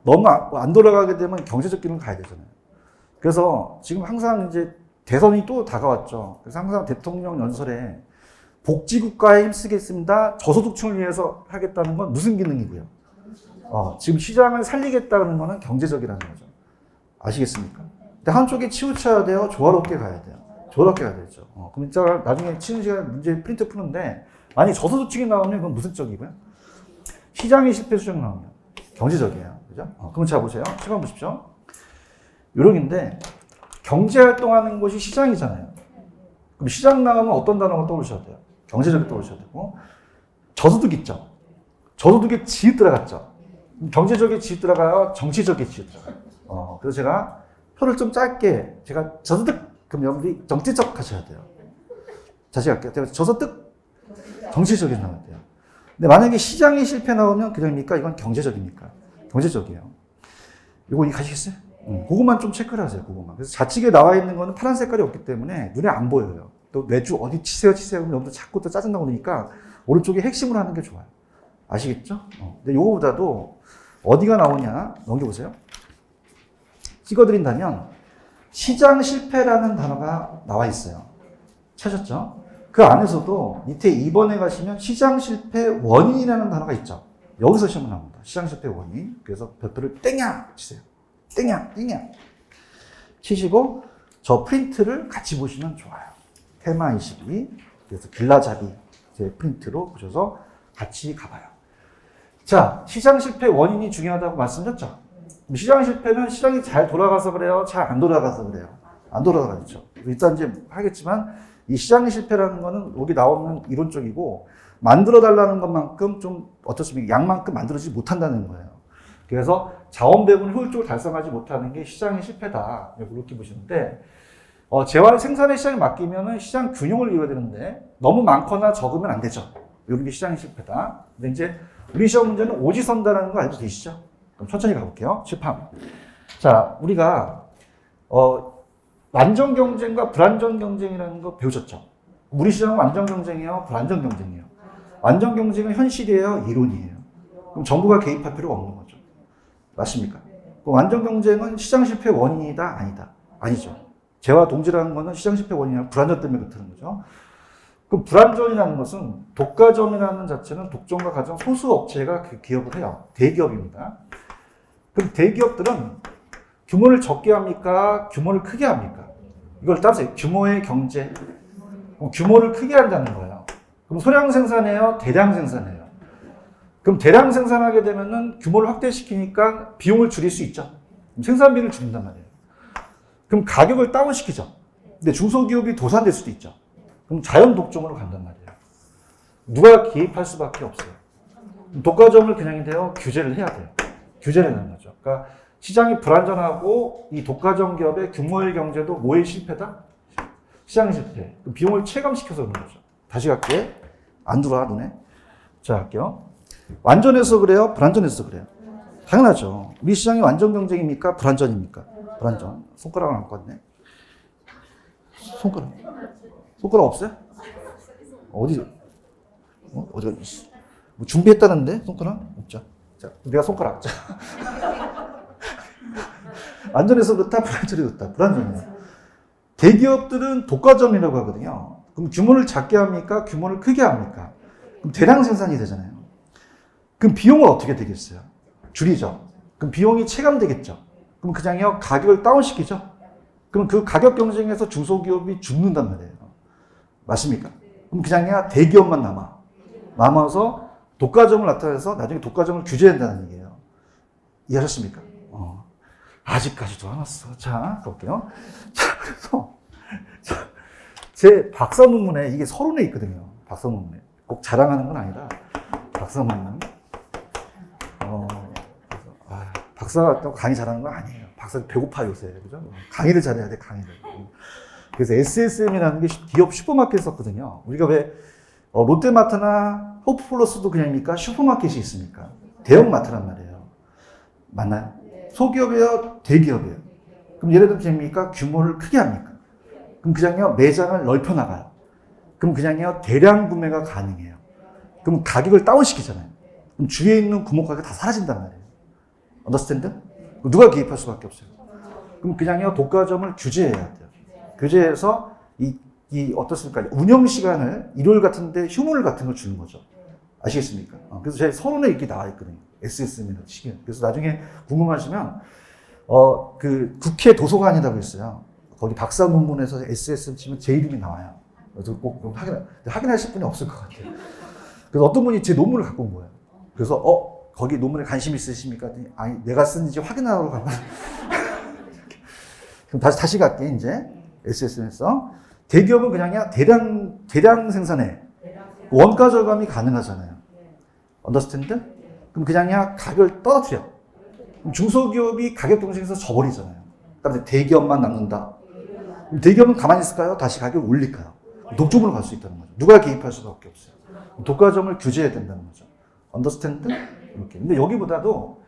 Speaker 1: 너무 안 돌아가게 되면 경제적 길은 가야 되잖아요. 그래서 지금 항상 이제 대선이 또 다가왔죠. 그래서 항상 대통령 연설에 복지국가에 힘쓰겠습니다. 저소득층을 위해서 하겠다는 건 무슨 기능이고요? 지금 시장을 살리겠다는 거는 경제적이라는 거죠. 아시겠습니까? 근데 한쪽에 치우쳐야 돼요? 조화롭게 가야 돼요? 조화롭게 가야 되죠. 그럼 진짜 나중에 치는 시간에 문제 프린트 푸는데 만약에 저소득층이 나오면 그건 무슨 쪽이고요? 시장의 실패 수정 나오면 경제적이에요. 그죠? 그럼 자 보세요. 시간 보십시오. 요령인데 경제활동하는 곳이 시장이잖아요. 그럼 시장 나오면 어떤 단어가 떠오르셔야 돼요? 경제적이 떠오르셔야 되고 저소득 있죠? 저소득에 지읒 들어갔죠? 경제적인 지읒 들어가요? 정치적인 지읒 들어가요? 그래서 제가 표를 좀 짧게 제가 저소득 그럼 여러분들이 정치적 하셔야 돼요. 다시 갈게요. 저소득 정치적인 나와야 돼요. 근데 만약에 시장이 실패 나오면 그냥입니까? 이건 경제적입니까? 경제적이에요. 이거 가시겠어요? 그것만 좀 체크를 하세요. 그것만. 그래서 좌측에 나와 있는 거는 파란 색깔이 없기 때문에 눈에 안 보여요. 또 매주 어디 치세요 그러면 여러분들 자꾸 또 짜증나고 그러니까 오른쪽에 핵심을 하는 게 좋아요. 아시겠죠? 근데 요거보다도 어디가 나오냐 넘겨보세요. 찍어드린다면 시장 실패라는 단어가 나와 있어요. 찾았죠? 그 안에서도 밑에 2번에 가시면 시장 실패 원인이라는 단어가 있죠. 여기서 시험을 나옵니다. 시장 실패 원인. 그래서 별표를 땡냥 치세요. 땡냥 치시고 저 프린트를 같이 보시면 좋아요. 테마 22. 그래서 길라잡이 제 프린트로 보셔서 같이 가봐요. 자, 시장 실패 원인이 중요하다고 말씀드렸죠. 시장 실패는 시장이 잘 돌아가서 그래요? 잘 안 돌아가서 그래요? 안 돌아가죠. 일단 이제 하겠지만 이 시장의 실패라는 거는 여기 나오는 이론적이고 만들어 달라는 것만큼 좀 어떻습니까? 양만큼 만들어지지 못한다는 거예요. 그래서 자원 배분을 효율적으로 달성하지 못하는 게 시장의 실패다. 이렇게 보시는데 재활 생산의 시장에 맡기면은 시장 균형을 이루어야 되는데 너무 많거나 적으면 안 되죠. 이런 게 시장의 실패다. 근데 이제 우리 시험 문제는 오지선다라는 거 알고 계시죠? 그럼 천천히 가볼게요. 칠판. 자, 우리가 완전 경쟁과 불완전 경쟁이라는 거 배우셨죠? 우리 시장은 완전 경쟁이에요? 불완전 경쟁이에요? 완전 경쟁은 현실이에요? 이론이에요? 그럼 정부가 개입할 필요가 없는 거죠. 맞습니까? 완전 경쟁은 시장 실패 원인이다? 아니다? 아니죠. 재와 동지라는 거는 시장 실패 원인이나 불완전 때문에 그렇다는 거죠. 그럼 불완전이라는 것은 독과점이라는 자체는 독점과 가장 소수 업체가 그 기업을 해요. 대기업입니다. 그럼 대기업들은 규모를 적게 합니까? 규모를 크게 합니까? 이걸 따라서 규모의 경제. 규모를 크게 한다는 거예요. 그럼 소량 생산해요? 대량 생산해요? 그럼 대량 생산하게 되면은 규모를 확대시키니까 비용을 줄일 수 있죠. 생산비를 줄인단 말이에요. 그럼 가격을 다운시키죠. 근데 중소기업이 도산될 수도 있죠. 그럼 자연 독점으로 간단 말이에요. 누가 개입할 수밖에 없어요. 독과점을 그냥인데요, 규제를 해야 돼요. 규제를 하는 거죠. 그러니까 시장이 불안전하고 이 독과점 기업의 규모의 경제도 뭐의 실패다? 시장의 실패. 비용을 체감시켜서 그런 거죠. 다시 갈게. 안 들어와, 눈에. 자, 할게요. 완전해서 그래요? 불완전해서 그래요? 당연하죠. 우리 시장이 완전 경쟁입니까? 불완전입니까? 불완전. 손가락을 안 껐네. 손가락 없어요? 어디? 어디가? 뭐 준비했다는데? 손가락? 없죠. 자, 내가 손가락. 자. 안전해서 그렇다, 불안전해서 그렇다. 불안전해요. 대기업들은 독과점이라고 하거든요. 그럼 규모를 작게 합니까? 규모를 크게 합니까? 그럼 대량 생산이 되잖아요. 그럼 비용은 어떻게 되겠어요? 줄이죠. 그럼 비용이 체감되겠죠. 그럼 그냥요, 가격을 다운시키죠. 그럼 그 가격 경쟁에서 중소기업이 죽는단 말이에요. 맞습니까? 그럼 그냥 대기업만 남아서 독과점을 나타내서 나중에 독과점을 규제한다는 얘기예요. 이해하셨습니까? 아직까지도 안 왔어. 자, 볼게요. 자, 그래서 제 박사 논문에 이게 서론에 있거든요. 박사 논문에. 꼭 자랑하는 건 아니라 박사 논문. 박사가 강의 잘하는 건 아니에요. 박사 배고파 요새. 그죠? 강의를 잘해야 돼, 강의를. 그래서 SSM이라는 게 기업 슈퍼마켓 썼거든요. 우리가 왜 롯데마트나 호프플러스도 그냥입니까? 슈퍼마켓이 있습니까? 대형마트란 말이에요. 맞나요? 소기업이에요? 대기업이에요? 그럼 예를 들면 됩니까? 규모를 크게 합니까? 그럼 그냥요 매장을 넓혀 나가요. 그럼 그냥요 대량 구매가 가능해요. 그럼 가격을 다운시키잖아요. 그럼 주위에 있는 구멍가게가 다 사라진단 말이에요. 언더스탠드? 누가 개입할 수밖에 없어요. 그럼 그냥요 독과점을 규제해야 돼요. 규제해서 어떻습니까? 운영 시간을 일요일 같은데 휴무일 같은 걸 주는 거죠. 아시겠습니까? 그래서 제 서론에 이렇게 나와 있거든요. SSM이라는 시기는. 그래서 나중에 궁금하시면 그 국회 도서관이라고 있어요. 거기 박사 논문에서 SSM 치면 제 이름이 나와요. 그래서 꼭 확인하실 분이 없을 것 같아요. 그래서 어떤 분이 제 논문을 갖고 온 거예요. 그래서 거기 논문에 관심 있으십니까? 아니 내가 쓴지 확인하러 가면 그럼 다시 갈게 이제 SSM에서 대기업은 그냥 대량 생산해. 원가 절감이 가능하잖아요. 언더스탠드? 그럼 그냥 가격을 떨어뜨려. 그럼 중소기업이 가격 경쟁에서 져버리잖아요. 그다음에 대기업만 남는다. 그럼 대기업은 가만히 있을까요? 다시 가격을 올릴까요? 독점으로 갈 수 있다는 거죠. 누가 개입할 수밖에 없어요. 독과점을 규제해야 된다는 거죠. 언더스탠드? 이렇게. 근데 여기보다도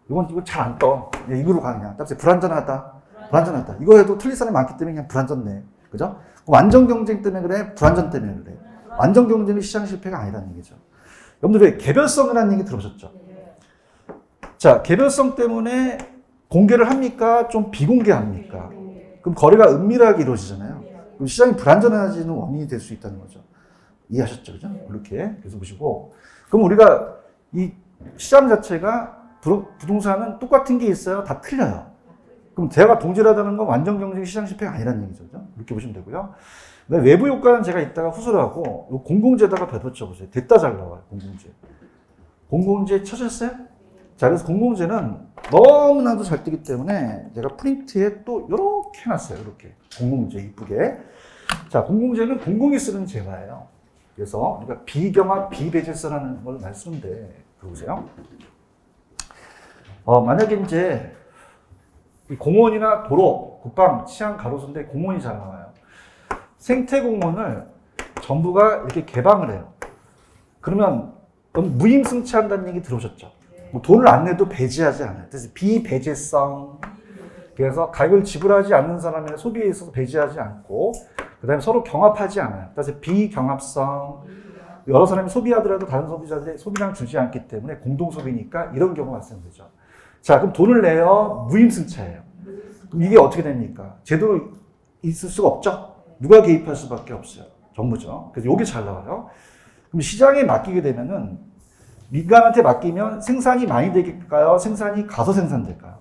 Speaker 1: 이건 잘 안 떠. 이거로 가 그냥. 따라서 불안전하다. 이거 해도 틀릴 사람이 많기 때문에 그냥 불안전네. 그죠? 완전 경쟁 때문에 그래? 불안전 때문에 그래? 완전 경쟁이 시장 실패가 아니라는 얘기죠. 여러분들 왜 개별성이라는 얘기 들어보셨죠? 자, 개별성 때문에 공개를 합니까? 좀 비공개합니까? 그럼 거래가 은밀하게 이루어지잖아요. 그럼 시장이 불안전해지는 원인이 될 수 있다는 거죠. 이해하셨죠? 그죠? 이렇게. 그래서 보시고. 그럼 우리가 이 시장 자체가 부동산은 똑같은 게 있어요? 다 틀려요. 그럼 대화가 동질하다는 건 완전 경쟁 시장 실패가 아니라는 얘기죠. 그죠? 이렇게 보시면 되고요. 외부 효과는 제가 이따가 후수를 하고 공공재에다가 배포쳐 보세요. 됐다 잘 나와요. 공공재 쳐졌어요? 자, 그래서 공공재는 너무나도 잘 뜨기 때문에 제가 프린트에 또 이렇게 해놨어요. 이렇게 공공재 이쁘게. 자, 공공재는 공공이 쓰는 재화예요. 그래서 우리가 비경합, 비배제서라는 걸 많이 쓰는데 보세요. 만약에 이제 공원이나 도로, 국방, 치안, 가로수인데 공원이 잘 나와요. 생태공원을 정부가 이렇게 개방을 해요. 그러면 무임승차한다는 얘기 들어오셨죠? 뭐 돈을 안 내도 배제하지 않아요. 그래서 비배제성. 그래서 가격을 지불하지 않는 사람의 소비에 있어서 배제하지 않고, 그 다음에 서로 경합하지 않아요. 그래서 비경합성. 여러 사람이 소비하더라도 다른 소비자들의 소비량 주지 않기 때문에 공동소비니까 이런 경우가 발생되죠. 자, 그럼 돈을 내요. 무임승차예요. 그럼 이게 어떻게 됩니까? 제도로 있을 수가 없죠? 누가 개입할 수밖에 없어요? 정부죠. 그래서 이게 잘 나와요. 그럼 시장에 맡기게 되면은 민간한테 맡기면 생산이 많이 될까요? 생산이 가서 생산될까요?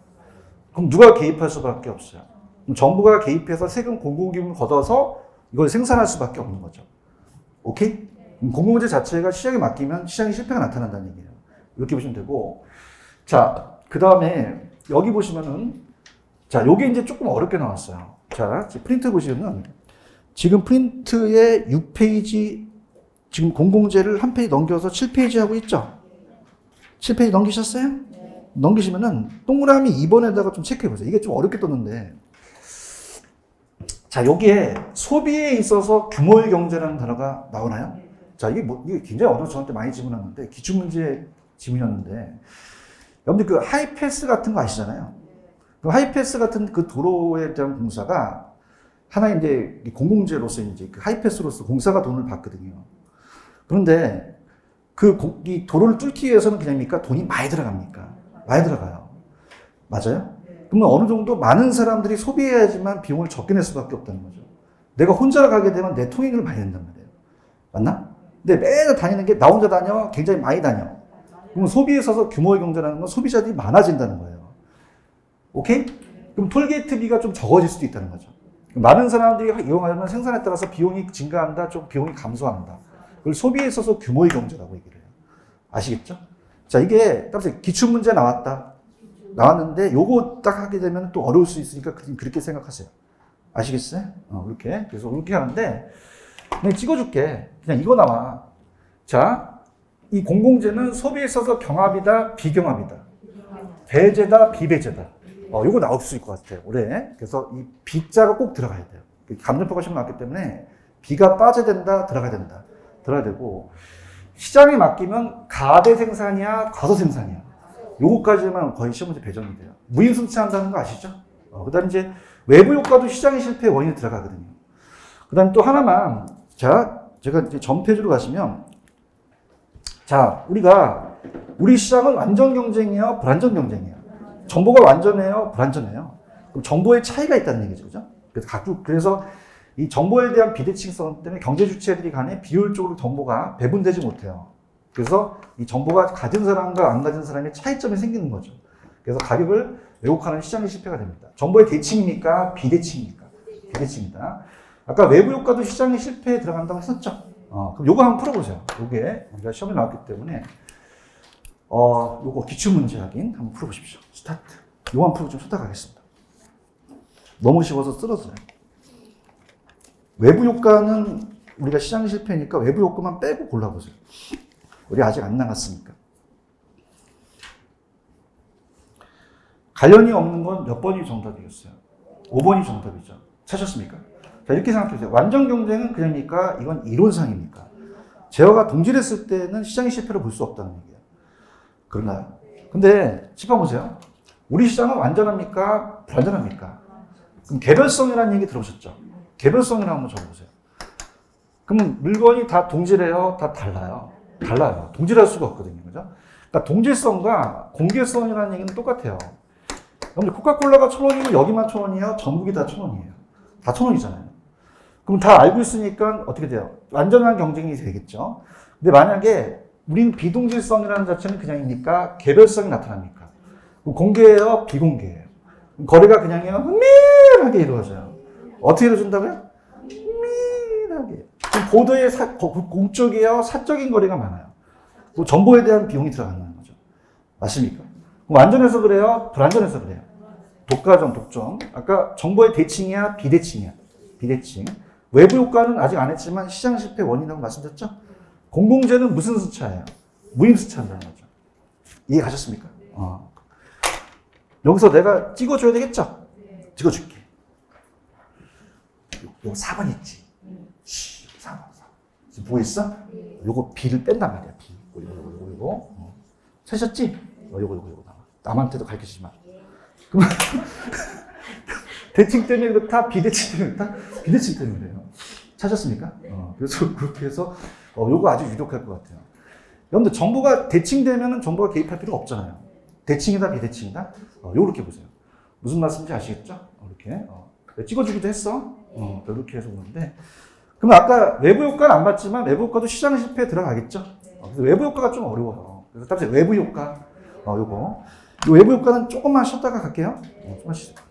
Speaker 1: 그럼 누가 개입할 수밖에 없어요? 그럼 정부가 개입해서 세금 공공기금을 걷어서 이걸 생산할 수밖에 없는 거죠. 오케이? 공공재 자체가 시장에 맡기면 시장의 실패가 나타난다는 얘기예요. 이렇게 보시면 되고, 자, 그 다음에 여기 보시면은, 자, 요게 이제 조금 어렵게 나왔어요. 자, 프린트 보시면은 지금 프린트에 6페이지, 지금 공공재를 한 페이지 넘겨서 7페이지 하고 있죠? 7페이지 넘기셨어요? 네. 넘기시면은 동그라미 2번에다가 좀 체크해 보세요. 이게 좀 어렵게 떴는데. 자, 여기에 소비에 있어서 규모의 경제라는 단어가 나오나요? 자, 이게 굉장히 어려워서 저한테 많이 질문하는데, 기출문제 질문이었는데, 여러분들 그 하이패스 같은 거 아시잖아요? 그 하이패스 같은 그 도로에 대한 공사가 하나의 이제 공공재로서 이제 그 하이패스로서 공사가 돈을 받거든요. 그런데 이 도로를 뚫기 위해서는 그냥입니까? 돈이 많이 들어갑니까? 많이 들어가요. 맞아요? 그러면 어느 정도 많은 사람들이 소비해야지만 비용을 적게 낼 수밖에 없다는 거죠. 내가 혼자 가게 되면 내 통행료를 많이 낸단 말이에요. 맞나? 근데 매일 다니는 게 나 혼자 다녀? 굉장히 많이 다녀. 그럼 소비에 있어서 규모의 경제라는 건 소비자들이 많아진다는 거예요. 오케이? 그럼 톨게이트비가 좀 적어질 수도 있다는 거죠. 많은 사람들이 이용하면 생산에 따라서 비용이 증가한다, 좀 비용이 감소한다. 그걸 소비에 있어서 규모의 경제라고 얘기를 해요. 아시겠죠? 자, 이게 기출문제 나왔는데 요거 딱 하게 되면 또 어려울 수 있으니까 그렇게 생각하세요. 아시겠어요? 이렇게. 그래서 이렇게 하는데 그냥 찍어줄게. 그냥 이거 나와. 자, 이 공공재는 소비에 있어서 경합이다, 비경합이다. 배제다, 비배제다. 요거 나올 수 있을 것 같아요. 올해. 그래서 이 비자가 꼭 들어가야 돼요. 감정표가 시험 나왔기 때문에 비가 빠져야 된다, 들어가야 된다. 들어야 되고 시장에 맡기면 가대 생산이야, 과소 생산이야. 요거까지만 거의 시험 문제 배정이 돼요. 무임승차한다는 거 아시죠? 그 다음에 이제 외부 효과도 시장의 실패의 원인이 들어가거든요. 그 다음에 또 하나만, 자, 제가 이제 전 페이지로 가시면, 자, 우리 시장은 완전 경쟁이에요? 불완전 경쟁이에요? 정보가 완전해요? 불완전해요? 그럼 정보의 차이가 있다는 얘기죠. 그죠? 그래서 이 정보에 대한 비대칭성 때문에 경제 주체들이 간에 비효율적으로 정보가 배분되지 못해요. 그래서 이 정보가 가진 사람과 안 가진 사람의 차이점이 생기는 거죠. 그래서 가격을 왜곡하는 시장의 실패가 됩니다. 정보의 대칭입니까? 비대칭입니까? 비대칭이다. 아까 외부 효과도 시장의 실패에 들어간다고 했었죠. 그럼 요거 한번 풀어보세요. 요게 우리가 시험에 나왔기 때문에 요거 기출문제 확인 한번 풀어보십시오. 스타트. 요거 한번 풀고 좀 쉬다 가겠습니다. 너무 쉬워서 쓰러져요. 외부 효과는 우리가 시장의 실패니까 외부 효과만 빼고 골라보세요. 우리 아직 안 나갔으니까. 관련이 없는 건 몇 번이 정답이겠어요? 5번이 정답이죠. 찾았습니까? 자, 이렇게 생각해보세요. 완전 경쟁은 그냥입니까? 이건 이론상입니까? 제어가 동질했을 때는 시장의 실패를 볼 수 없다는 얘기예요. 그런가요? 근데 짚어보세요. 우리 시장은 완전합니까? 불완전합니까? 그럼 개별성이라는 얘기 들어보셨죠? 개별성이라고 한번 적어보세요. 그러면 물건이 다 동질해요? 다 달라요? 달라요. 동질할 수가 없거든요. 그죠? 그러니까 동질성과 공개성이라는 얘기는 똑같아요. 그럼 코카콜라가 1,000원이면 여기만 1,000원이에요? 전국이 다 1,000원이에요. 다 1,000원이잖아요. 그럼 다 알고 있으니까 어떻게 돼요? 완전한 경쟁이 되겠죠. 근데 만약에 우리는 비동질성이라는 자체는 그냥이니까 개별성이 나타납니까? 그럼 공개예요? 비공개예요? 거래가 그냥이요? 은밀하게 이루어져요. 어떻게 이루어진다고요? 은밀하게. 보도의 공적이요? 사적인 거래가 많아요. 또 정보에 대한 비용이 들어간다는 거죠. 맞습니까? 완전해서 그래요? 불완전해서 그래요? 독과점, 독점. 아까 정보의 대칭이야? 비대칭이야? 비대칭. 외부 효과는 아직 안 했지만 시장 실패 원인이라고 말씀드렸죠? 공공재는 무슨 수차예요? 무임수차한다는 거죠. 이해 가셨습니까? 여기서 내가 찍어줘야 되겠죠? 찍어줄게. 요 4번 있지? 4번. 지금 보고 있어? 요거 B를 뺀단 말이야, B. 요거. 찾으셨지? 요거 나와. 남한테도 가르치지 마. 그럼 대칭 때문에 그렇다, 비대칭 때문에 그렇다? 비대칭 때문에 그래요. 찾았습니까? 그래서 그렇게 해서 요거 아주 유력할 것 같아요. 여러분들 정보가 대칭되면 정보가 개입할 필요가 없잖아요. 대칭이다, 비대칭이다? 요렇게 보세요. 무슨 말씀인지 아시겠죠? 이렇게. 찍어주기도 했어. 이렇게 해서 보는데. 그러면 아까 외부 효과는 안 봤지만 외부 효과도 시장 실패에 들어가겠죠? 그래서 외부 효과가 좀 어려워요. 그래서 답변 외부 효과. 요거. 이 외부 효과는 조금만 쉬었다가 갈게요. 조금만 쉬세요.